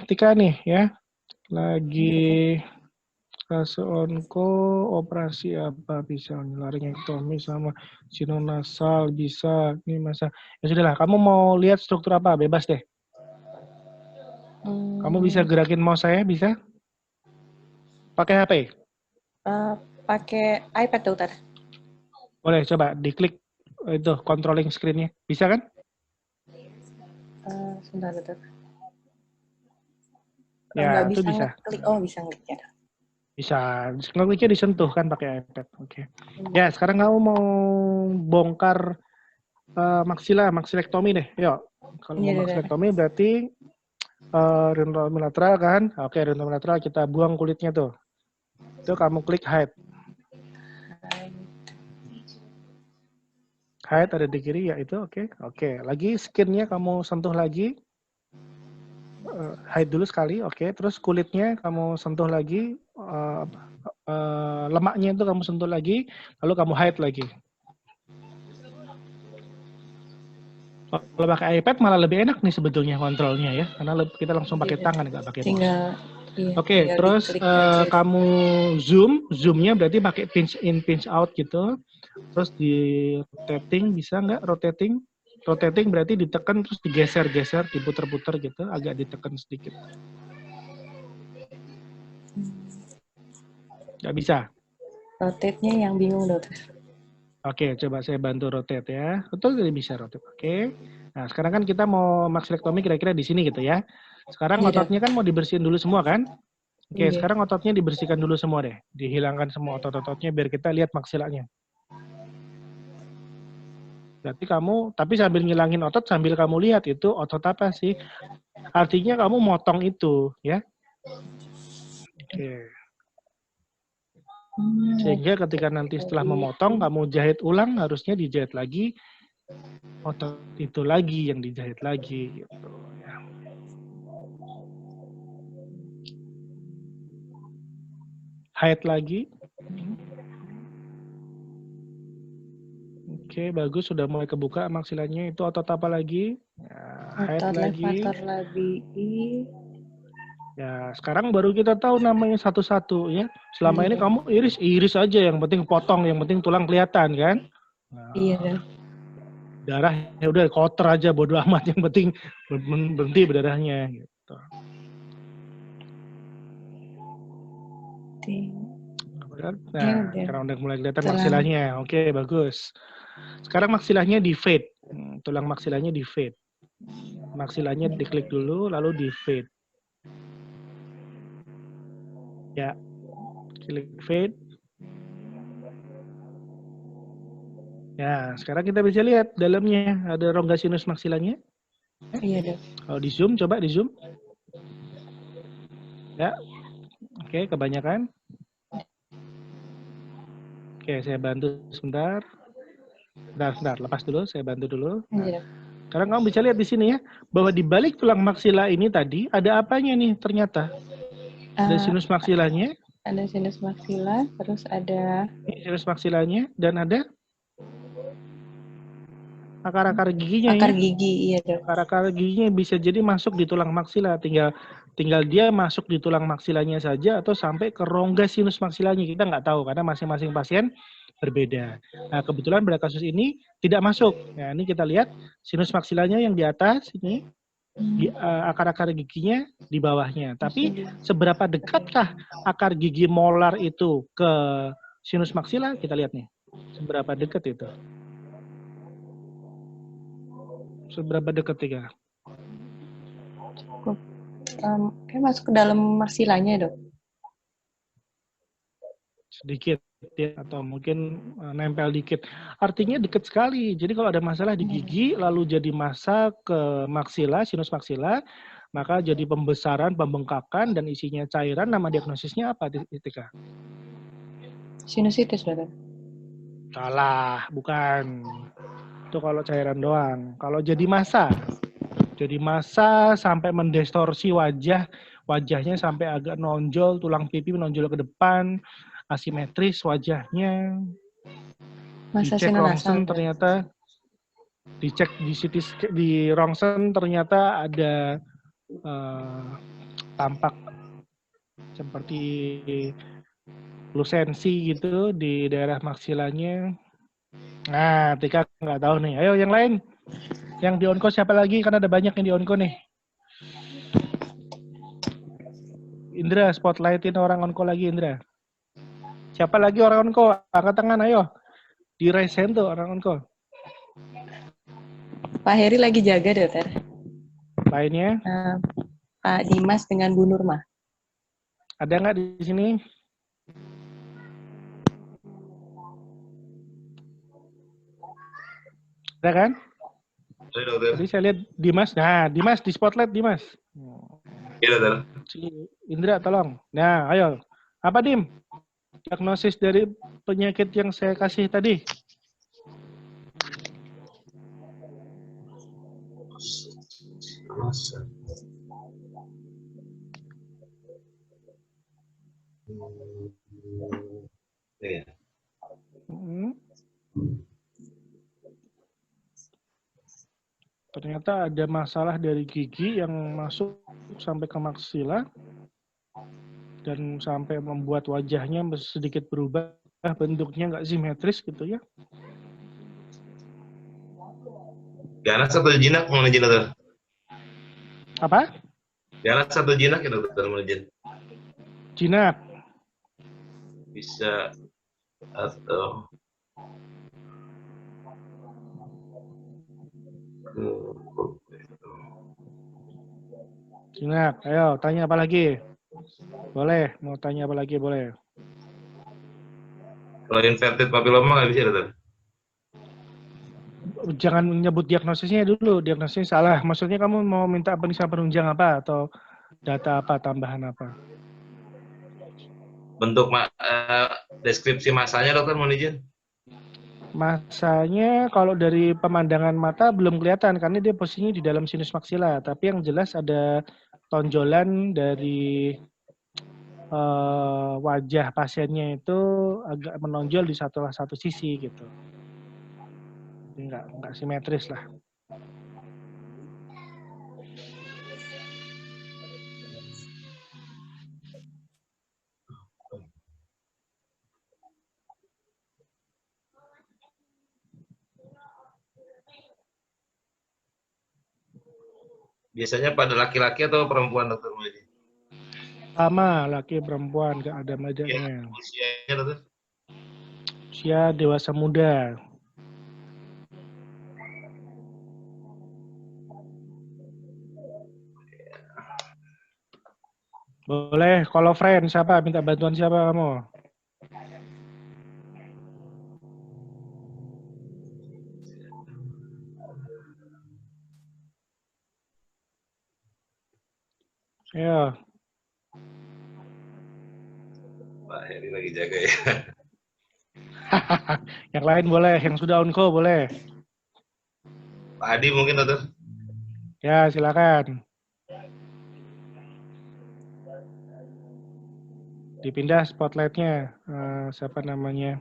Tika nih ya, lagi Fase onko, operasi apa bisa laringektomi sama sinonasal bisa. Ini masa. Ya sudahlah, kamu mau lihat struktur apa? Bebas deh. Kamu bisa gerakin mouse saya, bisa? Pakai HP? Pakai iPad, dokter. Boleh, coba diklik itu controlling screen-nya. Bisa kan? Sebentar, dokter. Ya, Nggak itu bisa. ngeklik. Oh, bisa ngeklik ya. Bisa. Ngekliknya disentuh kan pakai iPad. Oke. Ya, sekarang kamu mau bongkar maksilektomi deh. Yuk. Kalau Iya, mau maksilektomi berarti rhinotomi lateral kan? Oke, rhinotomi lateral kita buang kulitnya tuh. Itu kamu klik hide. Hide ada di kiri ya itu, oke. Oke, lagi skinnya kamu sentuh lagi. Hide dulu sekali, oke. Terus kulitnya kamu sentuh lagi. Lemaknya itu kamu sentuh lagi. Lalu kamu hide lagi. Kalau pakai iPad malah lebih enak nih sebetulnya kontrolnya ya. Karena kita langsung pakai tangan, nggak pakai mouse. Iya, Oke, terus kamu zoomnya berarti pakai pinch in, pinch out gitu. Terus di rotating bisa nggak rotating? Rotating berarti ditekan terus digeser-geser, diputer-puter gitu, agak ditekan sedikit. Nggak bisa? Rotate-nya yang bingung, dokter. Oke, coba saya bantu rotate ya. Betul jadi bisa rotate. Oke. Nah, sekarang kan kita mau maksilektomi kira-kira di sini gitu ya. Sekarang ototnya kan mau dibersihin dulu semua kan? Oke, sekarang ototnya dibersihkan dulu semua deh. Dihilangkan semua otot-ototnya biar kita lihat maksilanya. Berarti kamu, tapi sambil ngilangin otot, sambil kamu lihat itu otot apa sih? Artinya kamu motong itu, ya. Oke. Sehingga ketika nanti setelah memotong, kamu jahit ulang, harusnya dijahit lagi. Otot itu lagi yang dijahit lagi, gitu. Ya. Hide lagi. Oke, bagus. Sudah mulai kebuka maksilanya. Itu otot apa lagi? Ya, hide Otot lagi. levator labii. Ya, sekarang baru kita tahu namanya satu-satu ya. Selama ini kamu iris aja, yang penting potong, yang penting tulang kelihatan kan? Nah, Iya. darah ya udah kotor aja, bodo amat, yang penting berhenti berdarahnya gitu. Nah, sekarang udah mulai kelihatan maksilanya. Oke, bagus. Sekarang maksilanya di fade. Tulang maksilanya di fade. Maksilanya diklik dulu, lalu di fade. Ya, klik fade. Ya, sekarang kita bisa lihat dalamnya ada rongga sinus maksilanya. Iya, dok. Kalau di zoom, coba di zoom. Ya, oke, kebanyakan. Oke, saya bantu sebentar. Sebentar, lepas dulu, saya bantu dulu. Nah, sekarang kamu bisa lihat di sini ya, bahwa di balik tulang maksila ini tadi ada apanya nih ternyata? Ada sinus maksilanya. Ada sinus maksila, terus ada sinus maksilanya, dan ada akar-akar giginya. Akar gigi, iya dok. Akar-akar giginya bisa jadi masuk di tulang maksila, tinggal dia masuk di tulang maksilanya saja atau sampai ke rongga sinus maksilanya, kita nggak tahu karena masing-masing pasien berbeda. Nah, kebetulan pada kasus ini tidak masuk. Nah, ini kita lihat sinus maksilanya yang di atas ini, akar-akar giginya di bawahnya. Tapi seberapa dekatkah akar gigi molar itu ke sinus maksila? Kita lihat nih, seberapa dekat itu. Seberapa dekat tiga? Cukup. Kayak masuk ke dalam maksilanya dok. Sedikit ya, atau mungkin nempel dikit. Artinya dekat sekali. Jadi kalau ada masalah di gigi lalu jadi masa ke maksila, sinus maksila, maka jadi pembesaran, pembengkakan dan isinya cairan. Nama diagnosisnya apa Tika? Sinusitis dok. Salah, bukan. Itu kalau cairan doang. Kalau jadi massa sampai mendistorsi wajahnya sampai agak nonjol, tulang pipi menonjol ke depan, asimetris wajahnya. Dicek rongsen ternyata, dicek di CT di rongsen ternyata ada tampak seperti lusensi gitu di daerah maksilanya. Nah, Tika nggak tahu nih. Ayo yang lain. Yang di onko siapa lagi? Kan ada banyak yang di onko nih. Indra, spotlightin orang onko lagi, Indra. Siapa lagi orang onko? Angkat tangan, ayo. Di raise hand tuh orang onko. Pak Heri lagi jaga, Dokter. Lainnya? Pak Dimas dengan Bu Nurma. Ada nggak di sini? Ada kan? Tadi saya lihat Dimas. Nah, Dimas di spotlight, Dimas. Iya, Dokter. Indra, tolong. Nah, ayo. Apa, Dim? Diagnosis dari penyakit yang saya kasih tadi. Iya. Ternyata ada masalah dari gigi yang masuk sampai ke maksila dan sampai membuat wajahnya sedikit berubah, bentuknya nggak simetris gitu ya. Ganas atau jinak mau izin, Dokter? Apa? Ganas atau jinak ya, Dokter, mau izin? Jinak. Bisa atau Jinak. Ayo, tanya apa lagi? Boleh, mau tanya apa lagi boleh. kalau inverted papilloma nggak bisa, Dokter? Jangan menyebut diagnosisnya dulu, diagnosisnya salah. Maksudnya kamu mau minta penunjang apa atau data apa, tambahan apa? Bentuk deskripsi masanya, Dokter, mohon izin. Masanya kalau dari pemandangan mata belum kelihatan karena dia posisinya di dalam sinus maksila. Tapi yang jelas ada tonjolan dari wajah pasiennya itu agak menonjol di satu sisi gitu. Nggak simetris lah. Biasanya pada laki-laki atau perempuan, Dokter? Sama, laki perempuan, nggak ada bedanya. Usianya, Dokter? Usia dewasa muda. Boleh, kalau friend siapa? Minta bantuan siapa kamu? Ayo. Pak Heri lagi jaga ya. Yang lain boleh, yang sudah onko boleh. Pak Adi mungkin, Dokter? Ya, silakan. Dipindah spotlightnya. Siapa namanya?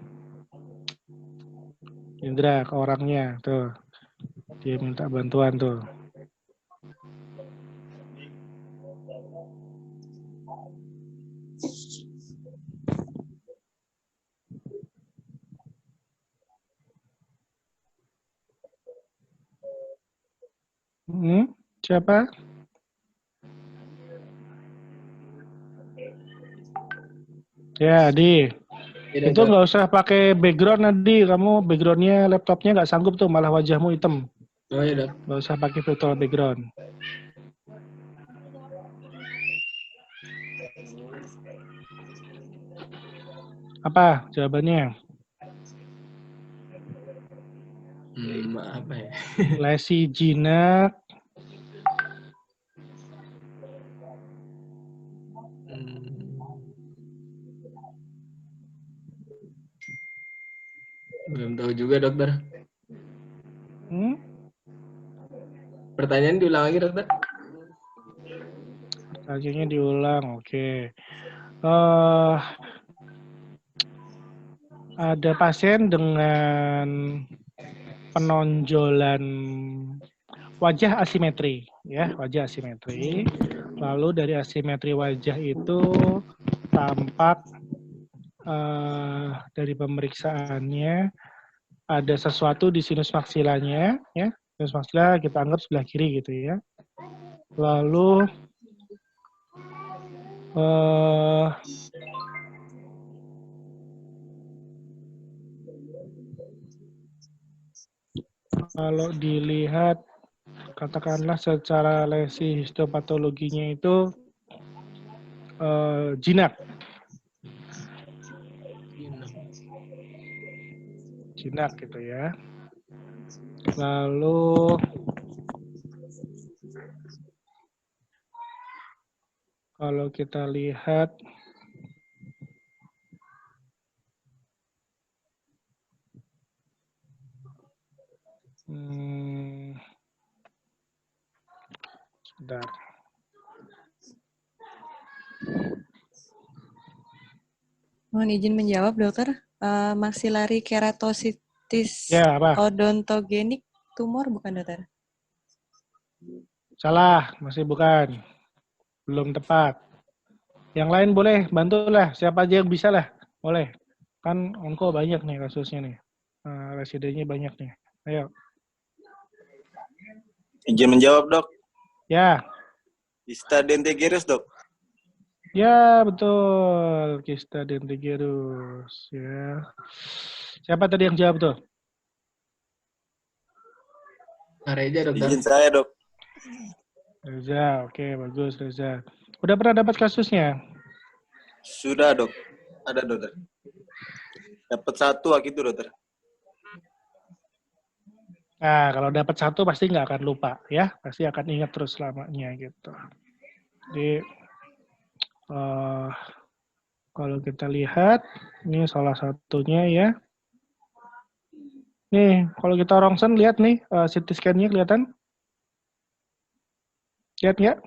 Indra ke orangnya. Tuh. Dia minta bantuan tuh. Siapa? Ya, Adi. Ya, Itu nggak usah pakai background, Adi. Kamu backgroundnya laptopnya nggak sanggup tuh, malah wajahmu hitam. Oh iya, Dok. Nggak usah pakai virtual background. Apa jawabannya? Apa ya? Lesi jinak. Belum tahu juga, Dokter. Pertanyaan diulang lagi, Dokter. Pertanyaannya diulang, oke. Ada pasien dengan penonjolan wajah asimetri, ya, wajah asimetri. Lalu dari asimetri wajah itu tampak dari pemeriksaannya ada sesuatu di sinus maksilanya, ya. Sinus maksila kita anggap sebelah kiri gitu ya. Lalu kalau dilihat katakanlah secara lesi histopatologinya itu jinak. Jinak gitu ya. Lalu kalau kita lihat sebentar. Mohon izin menjawab, dokter. Maxillary keratositis Ya, apa? odontogenik tumor bukan, dokter? Salah, masih bukan. Belum tepat. Yang lain boleh, bantulah. Siapa aja yang bisa lah. Boleh. Kan onko banyak nih kasusnya nih. Residennya banyak nih. Ayo. Izin menjawab, Dok. Ya. Kista dentigerus, Dok. Ya, betul. Kista dentigerus. Ya. Siapa tadi yang jawab tuh? Reza, dokter. Izin saya, Dok. Reza, oke, bagus Reza. Udah pernah dapat kasusnya? Sudah, Dok. Ada, dokter. Dapat satu waktu itu, dokter. Nah, kalau dapat satu pasti nggak akan lupa, ya. Pasti akan ingat terus selamanya, gitu. Jadi, kalau kita lihat, ini salah satunya ya. Nih, kalau kita rongsen, lihat nih, CT scan-nya kelihatan? Lihat nggak?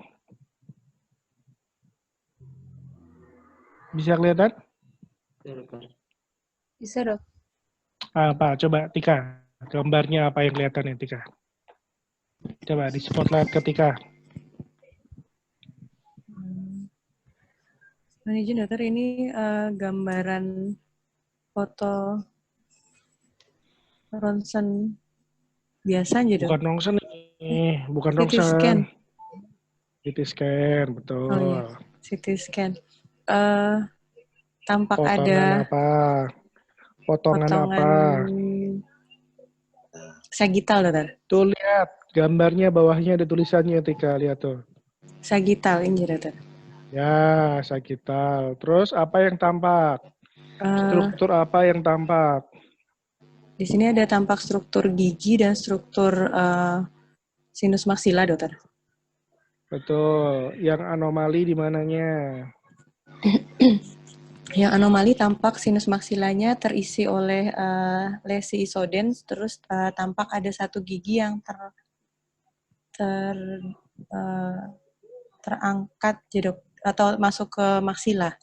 Bisa kelihatan? Bisa, Dok. Apa? Coba, Tika. Gambarnya apa yang kelihatan nih, Tika? Coba di spotlight ke Tika. Mohon izin, dokter. Ini gambaran foto ronsen biasa aja, dok? Bukan rongsen nih, bukan CT rongsen. scan. CT scan, betul. Oh iya, CT scan. Tampak Potongan ada apa? Potongan apa? Sagital, dokter. Tuh lihat, gambarnya bawahnya ada tulisannya, Tika. Lihat tuh. Sagital ini, dokter. Ya, sagital. Terus apa yang tampak? Struktur apa yang tampak? Di sini ada tampak struktur gigi dan struktur sinus maksila, dokter. Betul. Yang anomali di mananya? Yang anomali tampak sinus maksilanya terisi oleh lesi isodens, terus tampak ada satu gigi yang terangkat atau masuk ke maksila.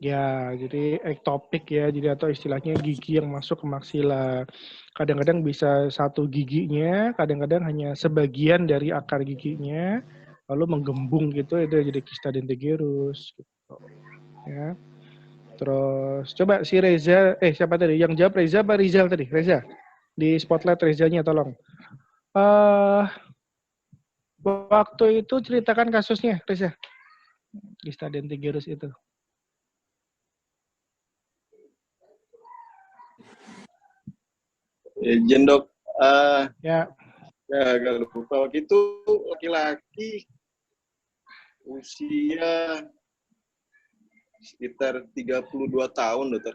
Ya, jadi ektopik ya, jadi atau istilahnya gigi yang masuk ke maksila. Kadang-kadang bisa satu giginya, kadang-kadang hanya sebagian dari akar giginya, lalu menggembung gitu, itu jadi kista dentigerus. Gitu. Ya. Terus coba si Reza, siapa tadi? Yang jawab Reza apa Rizal tadi? Reza. Di spotlight Rezanya tolong. Waktu itu ceritakan kasusnya, Reza. Kista dentigerus itu. Izin, Dok. Ya. Agak lupa. Waktu itu laki-laki usia sekitar 32 tahun, dokter.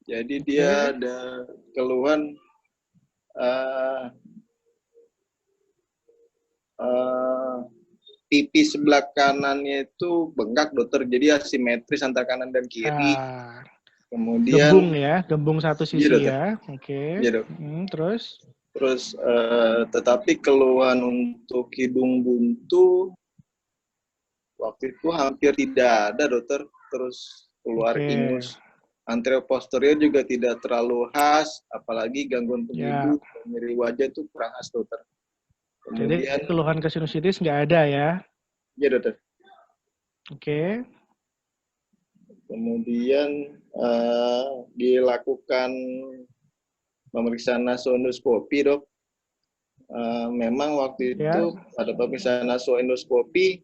Jadi dia ada keluhan pipi sebelah kanannya itu bengkak, dokter. Jadi asimetris antara kanan dan kiri. Kemudian gembung ya, gembung satu sisi ya. Oke. Iya, Dok. Terus tetapi keluhan untuk hidung buntu waktu itu hampir tidak ada, dokter. Terus keluar ingus anteroposterior juga tidak terlalu khas, apalagi gangguan penghidung, nyeri wajah itu kurang khas, dokter. Kemudian, jadi keluhan ke sinusitis nggak ada ya? Iya, dokter. Oke. Kemudian dilakukan pemeriksaan nasoendoskopi, Dok. Memang waktu itu pada pemeriksaan nasoendoskopi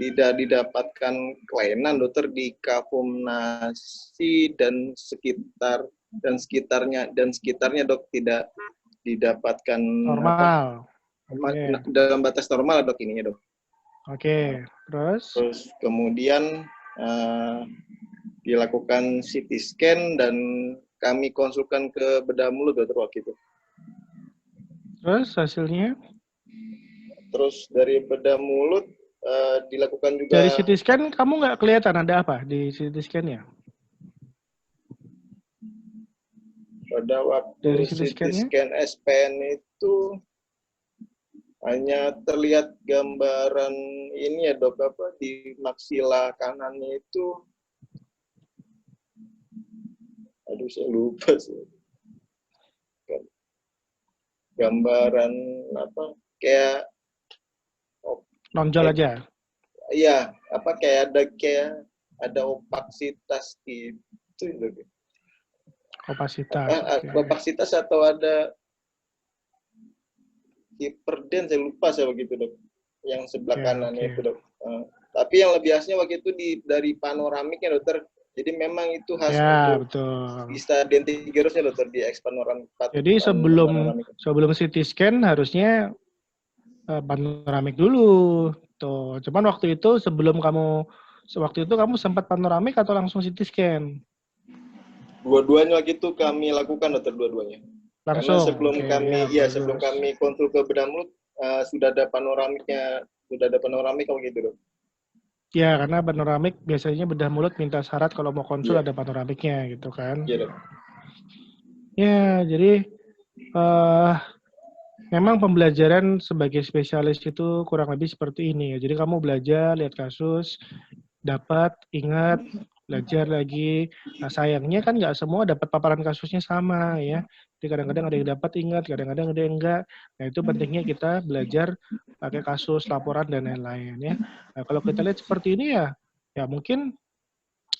tidak didapatkan kelainan, Dokter, di kafum nasi dan sekitarnya, Dok, tidak didapatkan normal. Dalam batas normal, Dok, ininya, Dok. Oke, terus kemudian dilakukan CT scan dan kami konsulkan ke bedah mulut, Dokter, waktu itu. Terus hasilnya? Terus dari bedah mulut dilakukan juga. Dari CT scan kamu nggak kelihatan ada apa di CT scan-nya? Pada waktu CT scan SPN itu hanya terlihat gambaran ini ya, Dok, apa di maksila kanannya itu. Aduh, saya lupa sih. Gambaran apa? Kayak nonjol aja. Iya, apa kayak ada opaksitas gitu, Dok. Opasitas. Opaksitas atau ada hiperden, saya lupa saya begitu, Dok. Yang sebelah kanannya itu, Dok. Tapi yang lebih khasnya waktu itu dari panoramiknya, Dokter. Jadi memang itu khas untuk bisa dentigerusnya, Dokter, di X panoramik. Jadi sebelum CT scan harusnya panoramik dulu. Tuh, cuman waktu itu kamu sempat panoramik atau langsung CT scan? Dua-duanya waktu itu kami lakukan, Dokter, dua-duanya. Langsung. Karena sebelum kami konsul ke bedah mulut sudah ada panoramik kalau gitu, Dok. Ya, karena panoramik biasanya bedah mulut minta syarat kalau mau konsul ada panoramiknya gitu kan. Iya, Dok. Ya, jadi memang pembelajaran sebagai spesialis itu kurang lebih seperti ini ya. Jadi kamu belajar, lihat kasus, dapat, ingat, belajar lagi. Nah, sayangnya kan nggak semua dapat paparan kasusnya sama ya. Jadi kadang-kadang ada yang dapat ingat, kadang-kadang ada yang enggak. Nah, itu pentingnya kita belajar pakai kasus, laporan, dan lain-lain ya. Nah, kalau kita lihat seperti ini ya mungkin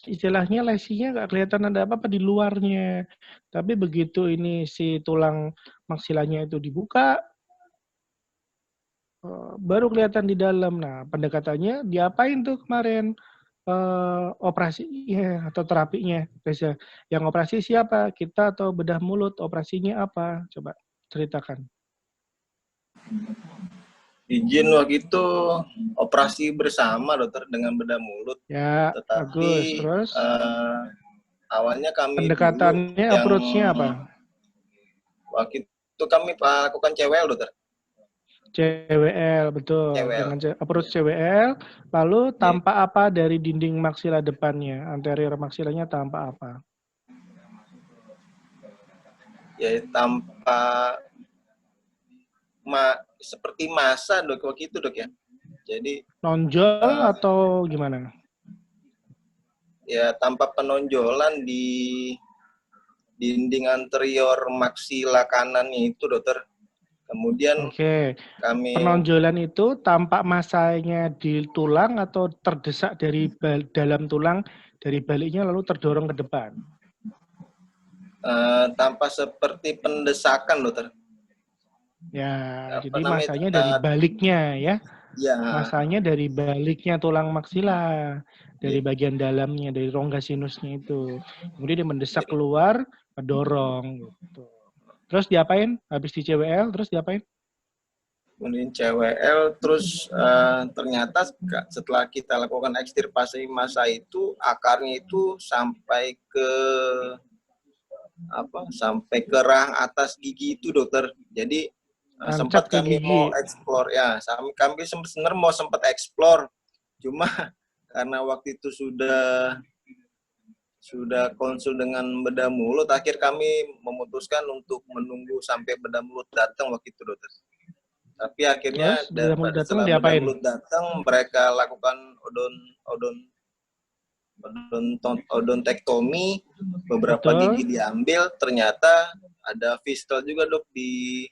istilahnya lesinya nggak kelihatan ada apa-apa di luarnya. Tapi begitu ini si tulang maksilanya itu dibuka, baru kelihatan di dalam. Nah, pendekatannya diapain tuh kemarin? Operasinya atau terapinya, Reza. Yang operasi siapa? Kita atau bedah mulut? Operasinya apa? Coba ceritakan. Izin waktu itu operasi bersama, Dokter, dengan bedah mulut. Ya, tetapi bagus. Terus awalnya kami pendekatannya, approach-nya apa? Waktu itu kami lakukan CWL, Dokter. CWL, betul. Dengan approach CWL, lalu tampak apa dari dinding maksila depannya? Anterior maksilanya tampak apa? Ya, tampak seperti massa, Dok, waktu itu, Dok, ya. Jadi nonjol atau gimana? Ya, tampak penonjolan di dinding anterior maksila kanannya itu, Dokter. Kemudian penonjolan itu tampak masanya di tulang atau terdesak dari dalam tulang, dari baliknya lalu terdorong ke depan? Tampak seperti pendesakan, Dokter. Ya, jadi masanya dari baliknya ya. Masanya dari baliknya tulang maksila, dari bagian dalamnya, dari rongga sinusnya itu. Kemudian dia mendesak keluar, mendorong gitu. Terus diapain? Habis di CWL, terus diapain? Kemudian CWL, terus ternyata setelah kita lakukan ekstirpasi massa itu, akarnya itu sampai ke rahang atas gigi itu, Dokter. Jadi sempat kami mau eksplor, ya, kami sebenarnya mau sempat eksplor, cuma karena waktu itu sudah konsul dengan bedah mulut, akhir kami memutuskan untuk menunggu sampai bedah mulut datang waktu itu, Dokter. Tapi akhirnya setelah bedah mulut datang, mereka lakukan odontektomi, beberapa gigi diambil, ternyata ada fistel juga, Dok, di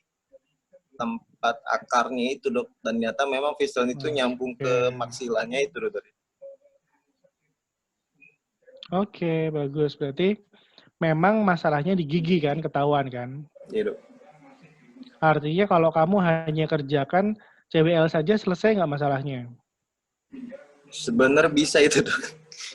tempat akarnya itu, Dok. Dan ternyata memang fistel itu nyambung ke maksilanya itu, Dokter. Oke, bagus. Berarti memang masalahnya di gigi kan, ketahuan kan? Iya, Dok. Artinya kalau kamu hanya kerjakan CWL saja selesai nggak masalahnya? Sebenarnya bisa itu, Dok.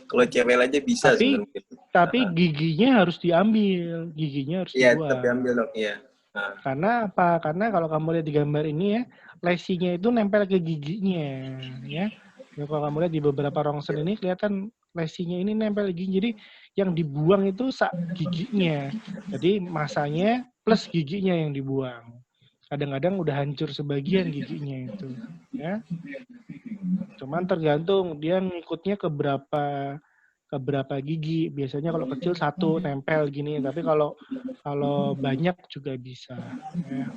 Kalau CWL aja bisa sebenarnya. Tapi giginya harus diambil, giginya harus Iya, dibuang. tetap diambil, Dok. Iya. Nah. Karena apa? Karena kalau kamu lihat di gambar ini ya, lesinya itu nempel ke giginya, ya. Kalau kamu lihat di beberapa rongsen ini kelihatan lesinya ini nempel ke gigi. Jadi yang dibuang itu giginya. Jadi masanya plus giginya yang dibuang. Kadang-kadang udah hancur sebagian giginya itu, ya. Cuman tergantung dia ngikutnya ke berapa gigi. Biasanya kalau kecil satu nempel gini, tapi kalau banyak juga bisa. Ya.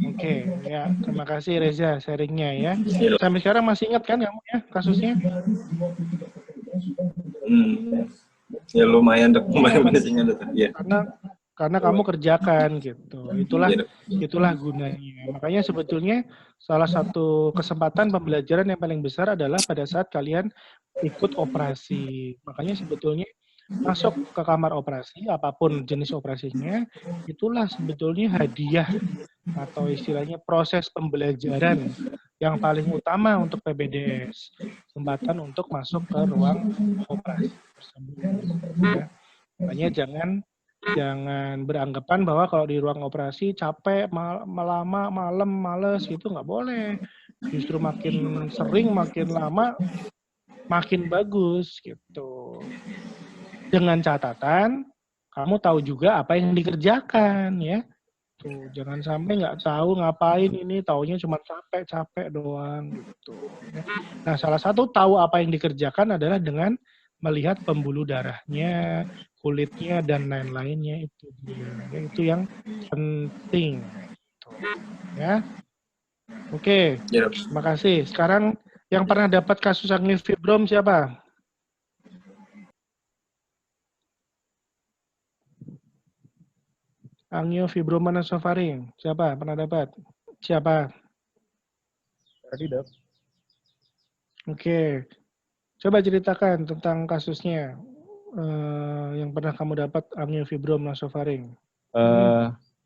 Oke, ya terima kasih Reza sharingnya ya. Sampai sekarang masih ingat kan kamu ya kasusnya? Ya lumayan, Dok. Lumayan masih ingat, Dok. Ya. Karena kamu kerjakan gitu. Itulah gunanya. Makanya sebetulnya salah satu kesempatan pembelajaran yang paling besar adalah pada saat kalian ikut operasi. Makanya sebetulnya masuk ke kamar operasi, apapun jenis operasinya, itulah sebetulnya hadiah atau istilahnya proses pembelajaran yang paling utama untuk PBDS. Kesempatan untuk masuk ke ruang operasi tersebut. Ya. Makanya jangan beranggapan bahwa kalau di ruang operasi capek, lama, malam, males, itu nggak boleh. Justru makin sering, makin lama, makin bagus gitu. Dengan catatan, kamu tahu juga apa yang dikerjakan ya. Tuh, jangan sampai nggak tahu ngapain ini, taunya cuma capek doang gitu. Nah, salah satu tahu apa yang dikerjakan adalah dengan melihat pembuluh darahnya, kulitnya, dan lain-lainnya itu dia. Itu yang penting. Ya. Oke, terima kasih. Sekarang yang pernah dapat kasus angiofibrom siapa? Angiofibroma nasofaring. Siapa pernah dapat? Siapa? Tadi, Dok. Oke. Coba ceritakan tentang kasusnya yang pernah kamu dapat angiofibrom nasofaring.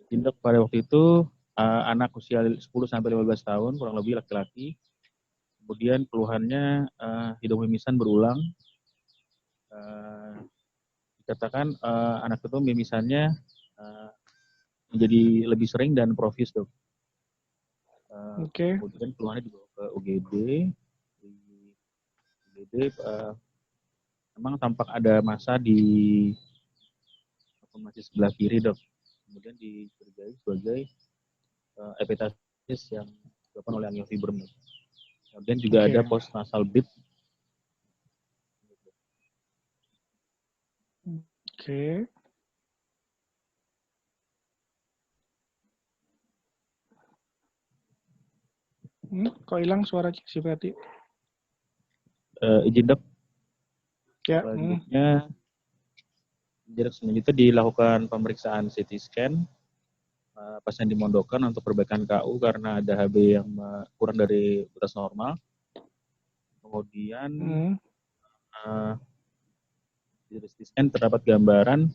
Dok, pada waktu itu anak usia 10 sampai 15 tahun, kurang lebih laki-laki. Kemudian keluhannya hidung mimisan berulang. Dikatakan anak itu mimisannya menjadi lebih sering dan profus, Dok. Kemudian keluhannya dibawa ke UGD. Memang tampak ada massa di masih sebelah kiri, Dok. Kemudian dicurigai sebagai hepatitis yang disebabkan oleh angiofibrom. Kemudian juga ada post nasal bleed. Oke. Kok hilang suaranya si Ferdi? Izin, Dok. Ya. Selanjutnya dilakukan pemeriksaan CT scan. Pasien dimondokkan untuk perbaikan KU karena ada HB yang kurang dari batas normal. Kemudian di CT scan terdapat gambaran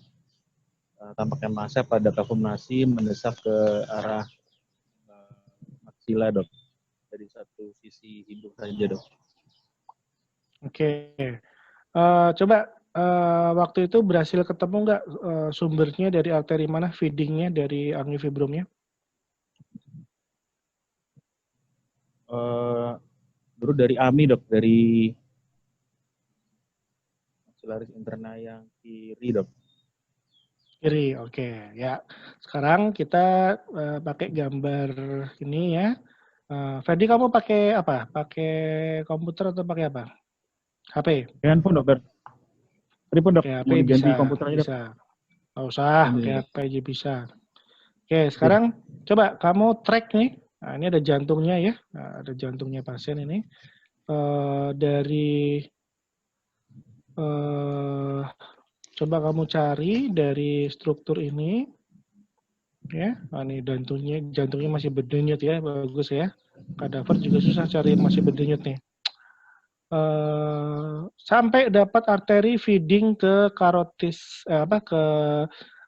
tampaknya massa pada kavum-nasi mendesak ke arah maksila, Dok. Dari satu sisi hidung saja, Dok. Oke. Coba waktu itu berhasil ketemu nggak sumbernya dari arteri mana, feedingnya dari angiofibromnya? Dulu dari AMI, Dok, dari maxillaris interna yang kiri, Dok. Kiri, oke. Ya. Sekarang kita pakai gambar ini ya. Ferdi, kamu pakai apa? Pakai komputer atau pakai apa? HP? Handphone, Dokter. Handphone, Dok. HP mau diganti bisa, komputernya, Dok. bisa. Nggak usah, pakai HP aja bisa. Oke, sekarang coba kamu track nih. Nah, ini ada jantungnya ya. Nah, ada jantungnya pasien ini. Coba kamu cari dari struktur ini. Ya, nah, ini jantungnya masih berdenyut ya, bagus ya. Kadaver juga susah cari yang masih berdenyut nih. sampai dapat arteri feeding ke karotis ke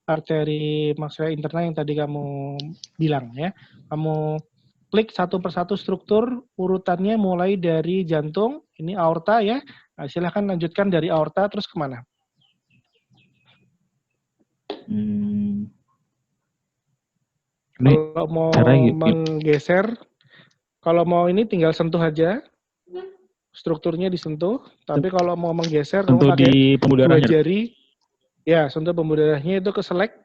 arteri maksudnya interna yang tadi kamu bilang ya. Kamu klik satu persatu struktur urutannya mulai dari jantung, ini aorta ya. Nah, silahkan lanjutkan dari aorta terus kemana? Kalau mau menggeser, kalau mau ini tinggal sentuh aja, strukturnya disentuh. Tapi kalau mau menggeser, kamu pakai dua jari. Ya, sentuh pembuluh darahnya itu ke select.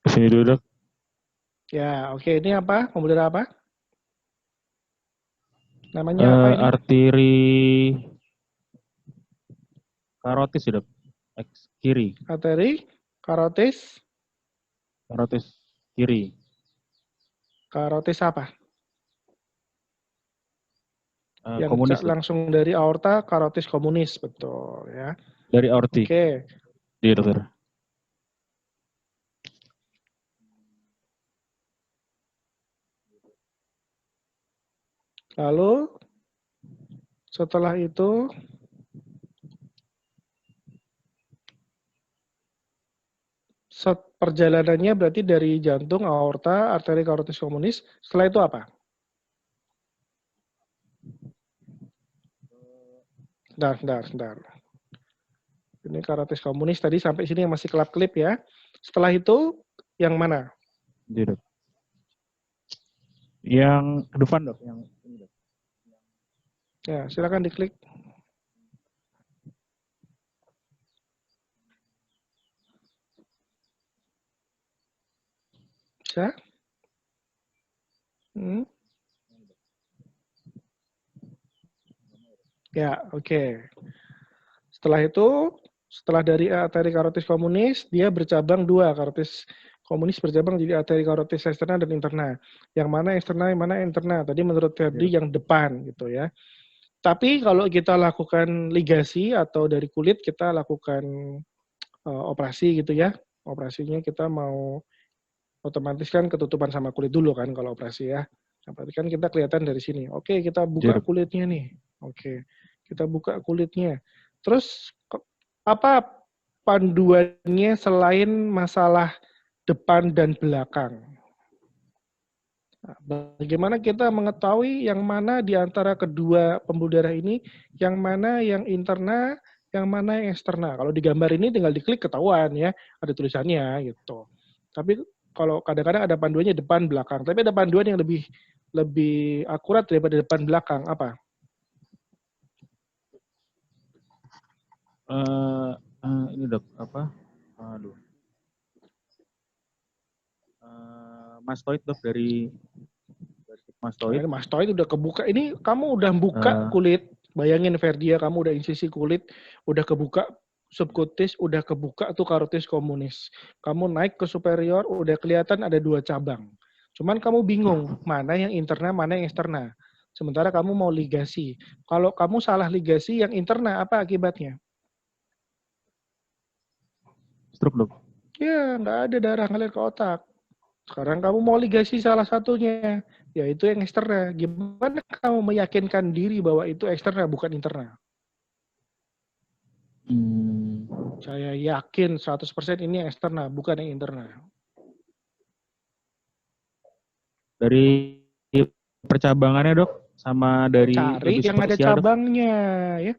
Sini dulu, Dok. Ya, oke. Ini apa? Pembuluh darah apa? Namanya apa ini? Arteri karotis, Dok. X kiri. Arteri karotis. Karotis kiri. Karotis apa? Yang komunis, langsung dari aorta, karotis komunis, betul ya. Dari aorti. Oke. Iya, Dokter. Lalu setelah itu perjalanannya berarti dari jantung, aorta, arteri karotis komunis. Setelah itu apa? Bentar. Ini karotis komunis tadi sampai sini yang masih kelap-kelip ya. Setelah itu yang mana? Iya, Dok. Yang ke depan, Dok. Yang ini, Dok. Ya, silakan diklik. Bisa? Ya, oke. Setelah itu, setelah dari arteri karotis komunis, dia bercabang dua. Karotis komunis bercabang jadi arteri karotis eksterna dan interna. Yang mana eksterna, yang mana interna. Tadi menurut Ferdi yang depan gitu ya. Tapi kalau kita lakukan ligasi atau dari kulit, kita lakukan operasi gitu ya. Operasinya kita mau otomatis kan ketutupan sama kulit dulu kan kalau operasi ya. Nah, berarti kan kita kelihatan dari sini. Oke, kita buka kulitnya nih. Oke, kita buka kulitnya. Terus apa panduannya selain masalah depan dan belakang? Nah, bagaimana kita mengetahui yang mana di antara kedua pembuluh darah ini, yang mana yang interna, yang mana yang eksterna? Kalau di gambar ini tinggal diklik ketahuan ya, ada tulisannya gitu. Tapi kalau kadang-kadang ada panduannya depan belakang, tapi ada panduan yang lebih akurat daripada depan belakang apa? Ini, Dok, apa? Aduh. Mastoid, Dok, dari mastoid. Nah, mastoid udah kebuka. Ini kamu udah buka kulit. Bayangin Ferdia, kamu udah insisi kulit, udah kebuka subkutis, udah kebuka tuh karotis komunis. Kamu naik ke superior, udah kelihatan ada dua cabang. Cuman kamu bingung, mana yang interna, mana yang eksterna. Sementara kamu mau ligasi. Kalau kamu salah ligasi, yang interna apa akibatnya? Stroke, Dok. Ya, nggak ada darah ngalir ke otak. Sekarang kamu mau ligasi salah satunya, yaitu yang eksterna. Gimana kamu meyakinkan diri bahwa itu eksterna, bukan interna? Saya yakin 100% ini yang eksterna, bukan yang interna. Dari percabangannya, Dok, sama dari cari yang ada cabangnya, ya.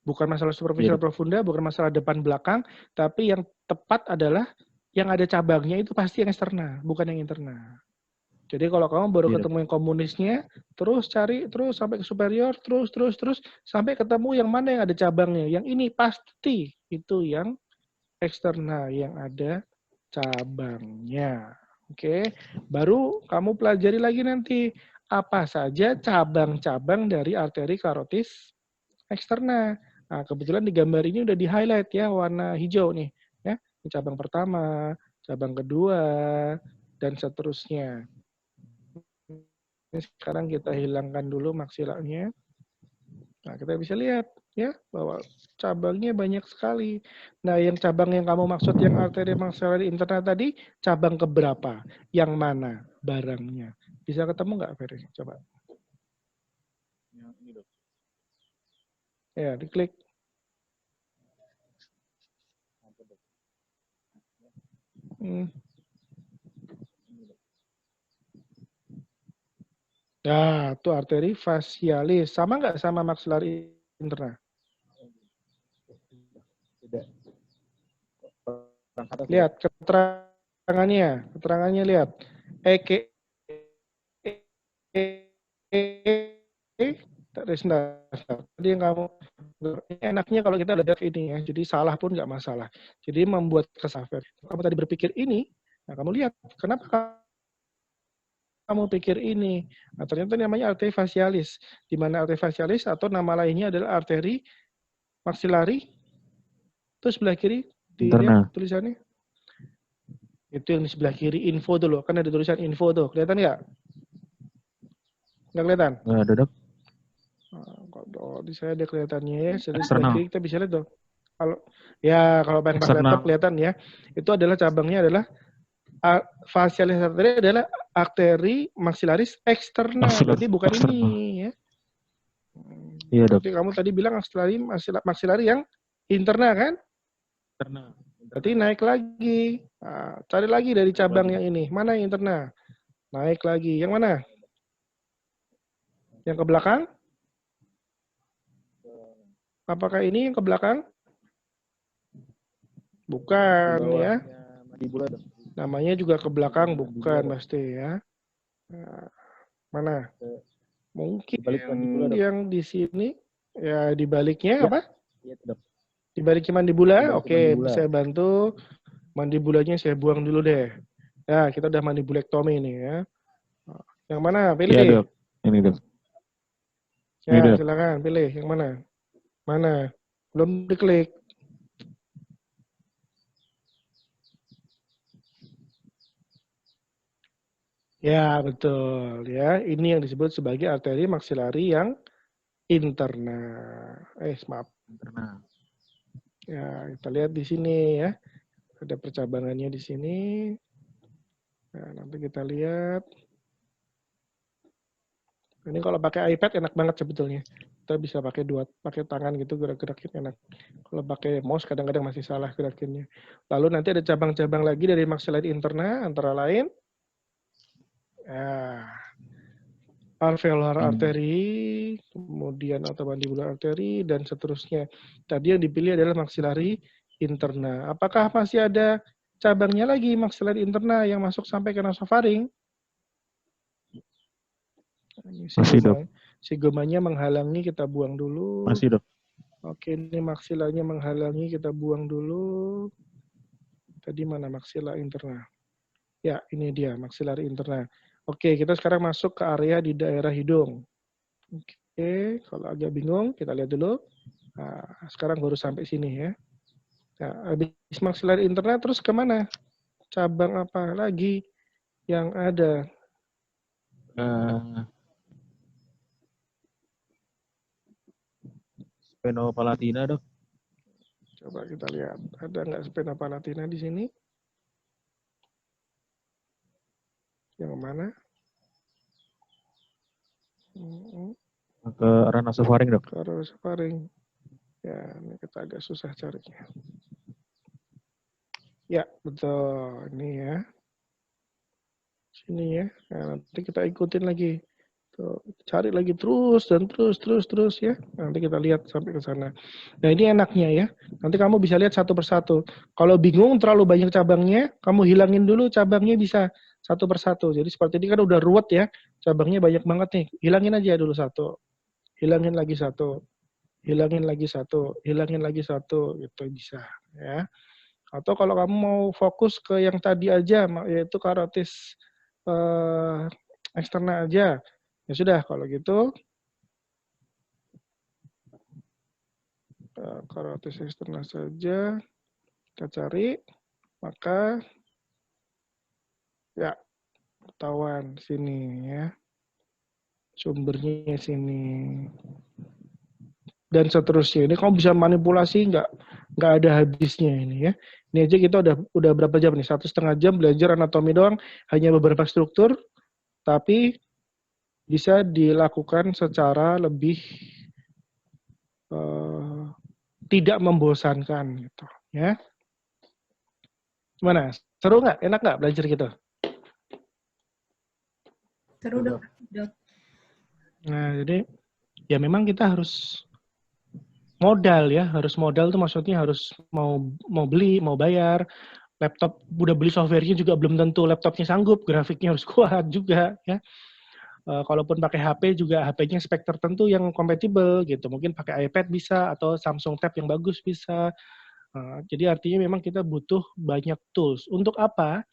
Bukan masalah superficial profunda, bukan masalah depan belakang, tapi yang tepat adalah yang ada cabangnya itu pasti yang eksterna, bukan yang interna. Jadi kalau kamu baru ketemu yang komunisnya, terus cari terus sampai ke superior, terus sampai ketemu yang mana yang ada cabangnya. Yang ini pasti itu yang eksterna, yang ada cabangnya. Oke, baru kamu pelajari lagi nanti apa saja cabang-cabang dari arteri karotis eksterna. Nah, kebetulan di gambar ini udah di-highlight ya, warna hijau nih. Ya, ini cabang pertama, cabang kedua, dan seterusnya. Ini sekarang kita hilangkan dulu maksilanya. Nah, kita bisa lihat ya bahwa cabangnya banyak sekali. Nah, yang cabang yang kamu maksud yang arteri maksilar interna tadi, cabang keberapa? Yang mana barangnya? Bisa ketemu nggak, Ferry? Coba. Yang ini dok. Ya, diklik. Apa, dok? Nah, itu arteri facialis. Sama nggak sama maxillary interna? Tidak. Lihat keterangannya lihat. Tadi yang kamu enaknya kalau kita ada ini ya, jadi salah pun nggak masalah. Jadi membuat kesafir. Kamu tadi berpikir ini, nah kamu lihat kenapa kamu pikir ini. Nah, ternyata namanya arteri facialis. Di mana arteri facialis atau nama lainnya adalah arteri maxillary. Terus sebelah kiri dilihat tulisannya. Itu yang di sebelah kiri info tuh loh. Kan ada tulisan info tuh. Kelihatan nggak? Nggak kelihatan? Nggak ada dok. Kalau di saya ada kelihatannya ya. Sebelah kiri kita bisa lihat tuh. Kalau pengen pakai laptop kelihatan ya. Itu adalah cabangnya adalah facialis arteri adalah arteri maxillaris eksternal. Berarti bukan ini ya. Iya dok. Jadi kamu tadi bilang maxillaris yang interna kan? Interna. Berarti naik lagi. Nah, cari lagi dari cabang yang ini. Mana yang interna? Naik lagi. Yang mana? Yang ke belakang? Apakah ini yang ke belakang? Bukan ya. Mandibula dok. Namanya juga ke belakang, bukan pasti ya. Nah, mana? Mungkin yang di sini, ya di baliknya apa? Iya, dok. Di baliknya mandibula, oke, saya bantu. Mandibulanya saya buang dulu deh. Ya, kita udah mandibulektomi ini ya. Yang mana? Pilih. Iya, dok. Ini, dok. Ya, silakan pilih. Yang mana? Mana? Belum diklik. Ya, betul ya. Ini yang disebut sebagai arteri maxillary yang interna. Maaf. Interna. Ya, kita lihat di sini ya. Ada percabangannya di sini. Nah, nanti kita lihat. Ini kalau pakai iPad enak banget sebetulnya. Kita bisa pakai tangan gitu gerak-gerakin enak. Kalau pakai mouse kadang-kadang masih salah gerakinnya. Lalu nanti ada cabang-cabang lagi dari maxillary interna antara lain alveolar artery, kemudian mandibular artery, dan seterusnya. Tadi yang dipilih adalah maxillary interna. Apakah masih ada cabangnya lagi maxillary interna yang masuk sampai ke nasofaring? Masih dok. Sigomanya menghalangi, kita buang dulu. Masih dok. Oke, ini maksilanya menghalangi, kita buang dulu. Tadi mana maksila interna? Ya, ini dia maxillary interna. Oke, kita sekarang masuk ke area di daerah hidung. Oke, kalau agak bingung, kita lihat dulu. Nah, sekarang baru sampai sini ya. Nah, habis maxillary interna terus kemana? Cabang apa lagi yang ada? Sphenopallatina, dok. Coba kita lihat. Ada nggak sphenopallatina di sini? Yang mana? Ke arah nasofaring, dok. Ke arah nasofaring. Ya, ini kita agak susah carinya. Ya, betul. Ini ya. Sini ya. Nah, nanti kita ikutin lagi. Tuh, cari lagi terus dan terus ya. Nanti kita lihat sampai ke sana. Nah, ini enaknya ya. Nanti kamu bisa lihat satu persatu. Kalau bingung terlalu banyak cabangnya, kamu hilangin dulu cabangnya bisa satu persatu. Jadi seperti ini kan udah ruwet ya. Cabangnya banyak banget nih. Hilangin aja dulu satu. Hilangin lagi satu. Hilangin lagi satu. Hilangin lagi satu. Gitu bisa ya. Atau kalau kamu mau fokus ke yang tadi aja, yaitu karotis eksterna aja. Ya sudah, kalau gitu karotis eksterna saja kita cari, maka ya ketahuan sini ya, sumbernya sini dan seterusnya. Ini kamu bisa manipulasi nggak ada habisnya ini ya. Ini aja kita udah berapa jam nih? 1,5 jam belajar anatomi doang, hanya beberapa struktur. tapi bisa dilakukan secara lebih tidak membosankan gitu ya. Gimana? Seru nggak? Enak nggak belajar gitu? Seru dok. Nah, jadi ya memang kita harus modal ya, harus modal tuh maksudnya harus mau beli, mau bayar. Laptop udah beli softwarenya juga belum tentu laptopnya sanggup, grafiknya harus kuat juga ya. Kalaupun pakai HP juga HP-nya spek tertentu yang kompatibel gitu. Mungkin pakai iPad bisa atau Samsung Tab yang bagus bisa. Jadi artinya memang kita butuh banyak tools. Untuk apa?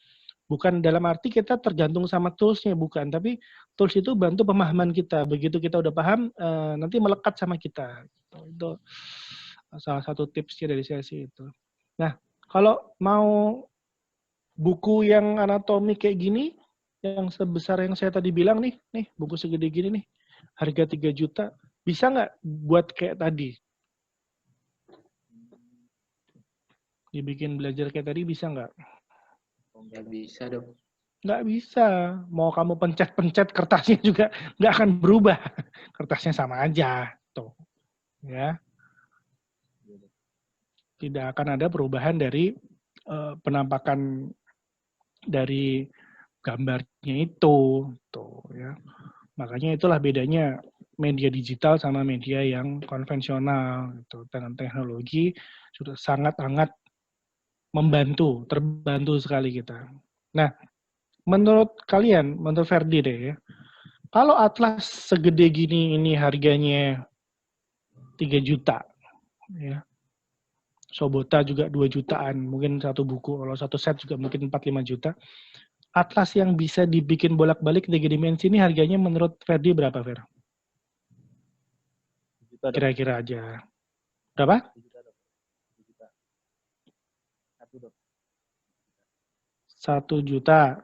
Bukan dalam arti kita tergantung sama tools-nya, bukan. Tapi tools itu bantu pemahaman kita. Begitu kita udah paham, nanti melekat sama kita. Itu salah satu tipsnya dari sesi itu. Nah, kalau mau buku yang anatomi kayak gini, yang sebesar yang saya tadi bilang nih buku segede gini nih, harga 3 juta, bisa nggak buat kayak tadi? Dibikin belajar kayak tadi bisa nggak? Nggak bisa dok. Nggak bisa. Mau kamu pencet-pencet kertasnya juga nggak akan berubah. Kertasnya sama aja. Tuh. Ya. Tidak akan ada perubahan dari penampakan dari gambarnya itu. Tuh, ya. Makanya itulah bedanya media digital sama media yang konvensional. Gitu. Dengan teknologi sudah sangat-sangat membantu, terbantu sekali kita. Nah, menurut kalian, menurut Ferdi deh ya, kalau atlas segede gini ini harganya 3 juta, ya, Sobota juga 2 jutaan, mungkin satu buku, kalau satu set juga mungkin 4-5 juta. Atlas yang bisa dibikin bolak-balik 3 dimensi ini harganya menurut Ferdi berapa, Fer? Kira-kira aja. Berapa? 1 juta.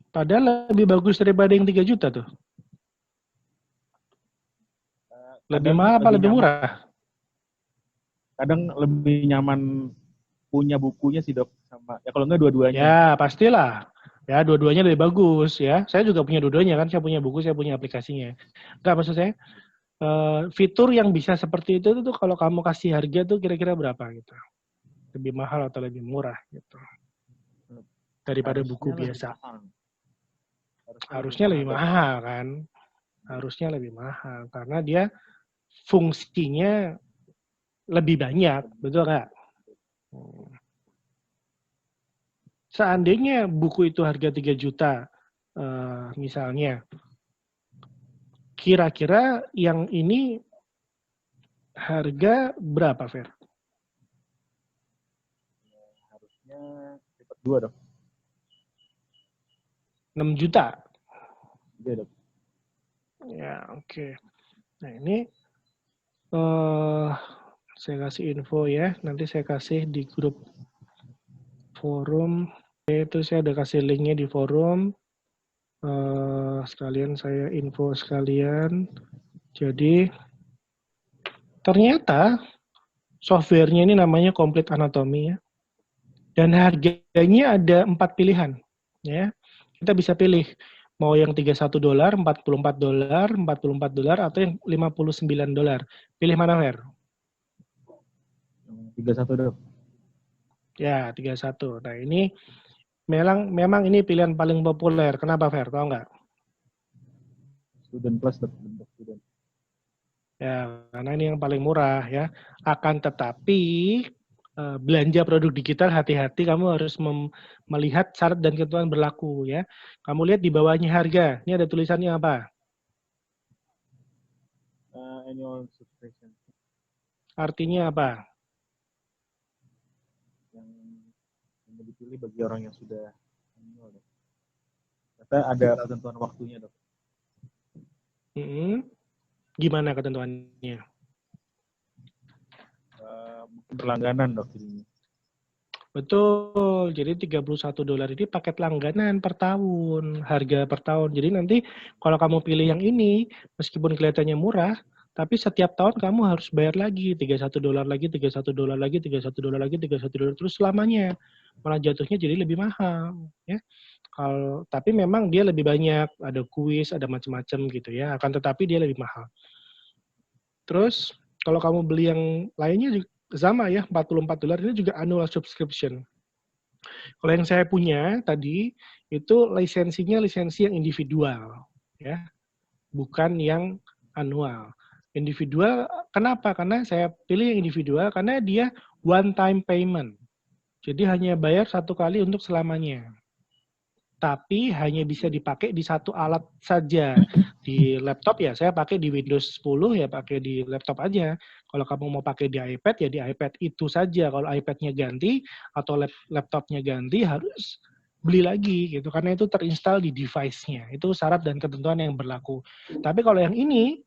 Padahal lebih bagus daripada yang 3 juta tuh. Lebih mahal apa lebih murah? Kadang lebih nyaman punya bukunya sih dok, sama ya kalau enggak dua-duanya. Ya pastilah. Ya dua-duanya lebih bagus ya. Saya juga punya dua-duanya kan. Saya punya buku, saya punya aplikasinya. Enggak, maksud saya fitur yang bisa seperti itu tuh kalau kamu kasih harga tuh kira-kira berapa gitu? Lebih mahal atau lebih murah gitu? Daripada buku biasa. Harusnya lebih mahal kan? Harusnya lebih mahal karena dia fungsinya lebih banyak, betul nggak? Seandainya buku itu harga 3 juta, misalnya, kira-kira yang ini harga berapa, Fer? Harusnya lipat 2 dok. 6 juta? Iya dok. Ya, oke. Nah, ini saya kasih info ya. Nanti saya kasih di grup forum. Itu saya udah kasih linknya di forum. Sekalian saya info sekalian. Jadi, ternyata softwarenya ini namanya Complete Anatomy ya. Dan harganya ada 4 pilihan. Ya. Kita bisa pilih mau yang $31, $44, $44, atau yang $59. Pilih mana, Fer? 31 dok. Ya, 31. Nah, ini memang ini pilihan paling populer. Kenapa, Fer? Tahu nggak? Student plus dok. Student. Ya, karena ini yang paling murah ya. Akan tetapi belanja produk digital hati-hati, kamu harus melihat syarat dan ketentuan berlaku ya. Kamu lihat di bawahnya harga. Ini ada tulisannya apa? Annual subscription. Artinya apa? Yang dipilih bagi orang yang sudah annual dok. Ternyata ada ketentuan waktunya dok. Gimana ketentuannya? Berlangganan dok jadinya. Betul, jadi $31 ini paket langganan per tahun, harga per tahun. Jadi nanti kalau kamu pilih yang ini, meskipun kelihatannya murah, tapi setiap tahun kamu harus bayar lagi, $31 lagi, $31 lagi, $31 lagi, $31 terus selamanya. Malah jatuhnya jadi lebih mahal. Ya. Tapi memang dia lebih banyak, ada kuis, ada macam-macam gitu ya. Akan tetapi dia lebih mahal. Terus kalau kamu beli yang lainnya juga sama ya, $44 ini juga annual subscription. Kalau yang saya punya tadi itu lisensinya lisensi yang individual ya, bukan yang annual. Individual kenapa? Karena saya pilih yang individual karena dia one time payment. Jadi hanya bayar satu kali untuk selamanya. Tapi hanya bisa dipakai di satu alat saja. Di laptop ya saya pakai di Windows 10 ya pakai di laptop aja. Kalau kamu mau pakai di iPad ya di iPad itu saja. Kalau iPad-nya ganti atau laptopnya ganti harus beli lagi gitu. Karena itu terinstall di device-nya. Itu syarat dan ketentuan yang berlaku. Tapi kalau yang ini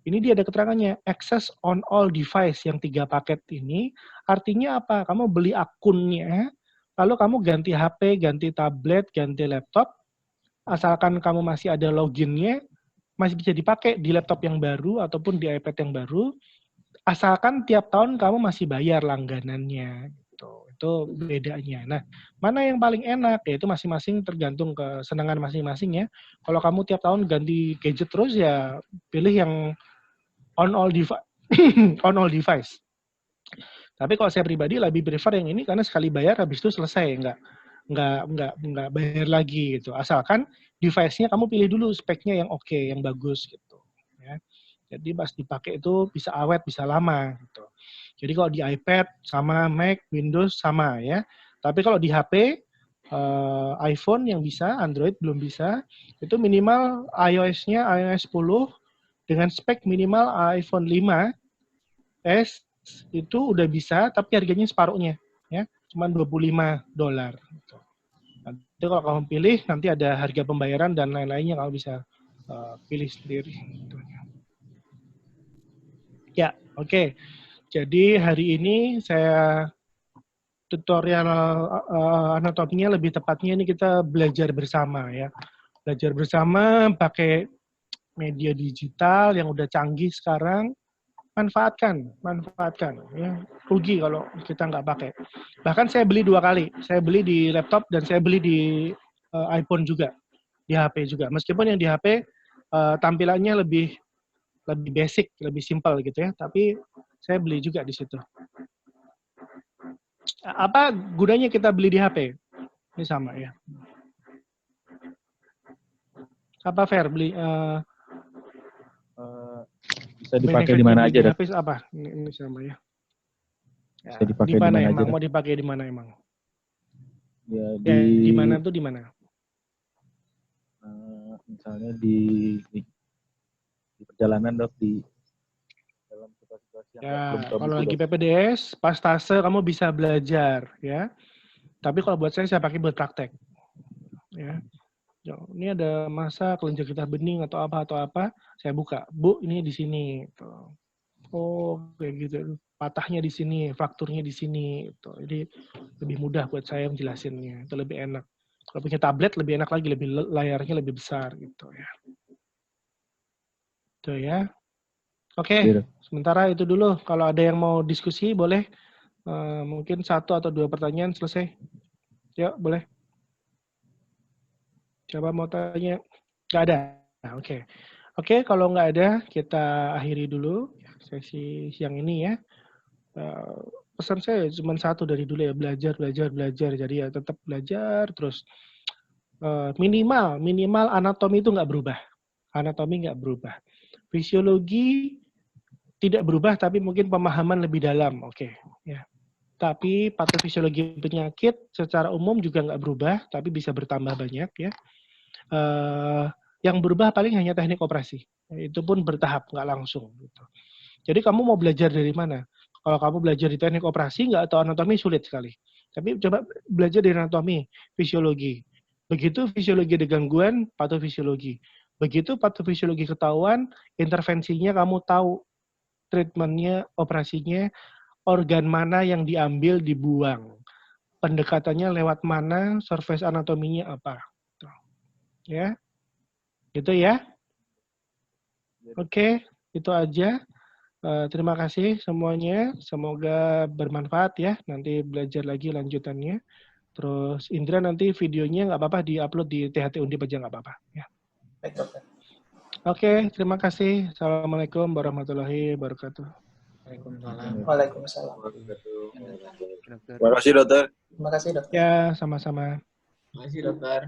dia ada keterangannya, access on all device yang 3 paket ini, artinya apa? Kamu beli akunnya, lalu kamu ganti HP, ganti tablet, ganti laptop, asalkan kamu masih ada loginnya, masih bisa dipakai di laptop yang baru ataupun di iPad yang baru, asalkan tiap tahun kamu masih bayar langganannya. Itu bedanya. Nah, mana yang paling enak? Ya itu masing-masing tergantung kesenangan masing-masing ya. Kalau kamu tiap tahun ganti gadget terus ya pilih yang on all device. Tapi kalau saya pribadi lebih prefer yang ini karena sekali bayar habis itu selesai, nggak bayar lagi gitu. Asalkan device-nya kamu pilih dulu speknya yang oke, yang bagus gitu. Ya. Jadi pas dipakai itu bisa awet, bisa lama gitu. Jadi kalau di iPad sama Mac, Windows sama ya. Tapi kalau di HP, iPhone yang bisa, Android belum bisa, itu minimal iOS-nya iOS 10 dengan spek minimal iPhone 5S itu udah bisa, tapi harganya separuhnya, ya, cuma $25. Gitu. Nanti kalau kamu pilih, nanti ada harga pembayaran dan lain-lainnya kamu bisa pilih sendiri. Gitu. Ya, oke. Jadi hari ini saya tutorial anatominya lebih tepatnya ini kita belajar bersama ya, belajar bersama pakai media digital yang udah canggih sekarang. Manfaatkan ya. Rugi kalau kita nggak pakai. Bahkan saya beli 2 kali. Saya beli di laptop dan saya beli di iPhone juga, di HP juga. Meskipun yang di HP tampilannya lebih basic, lebih simpel gitu ya. Tapi saya beli juga di situ. Apa gunanya kita beli di HP? Ini sama ya. Apa Fer beli? Bisa dipakai di mana aja, Dok? Apa? Ini sama ya. Bisa dipakai di mana emang? Mau dipakai di mana emang? Ya, di mana tuh di mana? Misalnya di perjalanan, Dok, di dalam situasi yang belum tahu. Kalau lagi PPDS, pas tase kamu bisa belajar ya. Tapi kalau buat saya pakai buat praktek. Ya. Ini ada masa kelenjar getah bening atau apa, saya buka. Bu, ini di sini. Oh, kayak gitu. Patahnya di sini, frakturnya di sini. Jadi lebih mudah buat saya menjelasinnya. Itu lebih enak. Kalau punya tablet lebih enak lagi, layarnya lebih besar gitu ya. Itu ya. Oke, sementara itu dulu. Kalau ada yang mau diskusi boleh. Mungkin 1 atau 2 pertanyaan selesai. Yuk, boleh. Coba mau tanya? Nggak ada? Oke. Oke, kalau nggak ada, kita akhiri dulu sesi siang ini ya. Pesan saya cuma 1 dari dulu ya, belajar. Jadi ya tetap belajar terus. Minimal anatomi itu nggak berubah. Anatomi nggak berubah. Fisiologi tidak berubah, tapi mungkin pemahaman lebih dalam. Oke. Ya. Tapi patofisiologi penyakit secara umum juga nggak berubah, tapi bisa bertambah banyak ya. Yang berubah paling hanya teknik operasi. Itu pun bertahap, nggak langsung. Gitu. Jadi kamu mau belajar dari mana? Kalau kamu belajar di teknik operasi, nggak tahu anatomi sulit sekali. Tapi coba belajar dari anatomi, fisiologi. Begitu fisiologi ada gangguan, patofisiologi. Begitu patofisiologi ketahuan, intervensinya kamu tahu, treatmentnya, operasinya, organ mana yang diambil, dibuang. Pendekatannya lewat mana, surface anatominya apa. Ya, gitu ya. Oke, itu aja. Terima kasih semuanya. Semoga bermanfaat ya. Nanti belajar lagi lanjutannya. Terus Indra nanti videonya nggak apa-apa di-upload di THT Undip aja nggak apa-apa. Ya. Baik, dokter. Oke, terima kasih. Assalamualaikum warahmatullahi wabarakatuh. Waalaikumsalam. Terima kasih dokter. Terima kasih, dokter. Ya, sama-sama. Terima kasih dokter.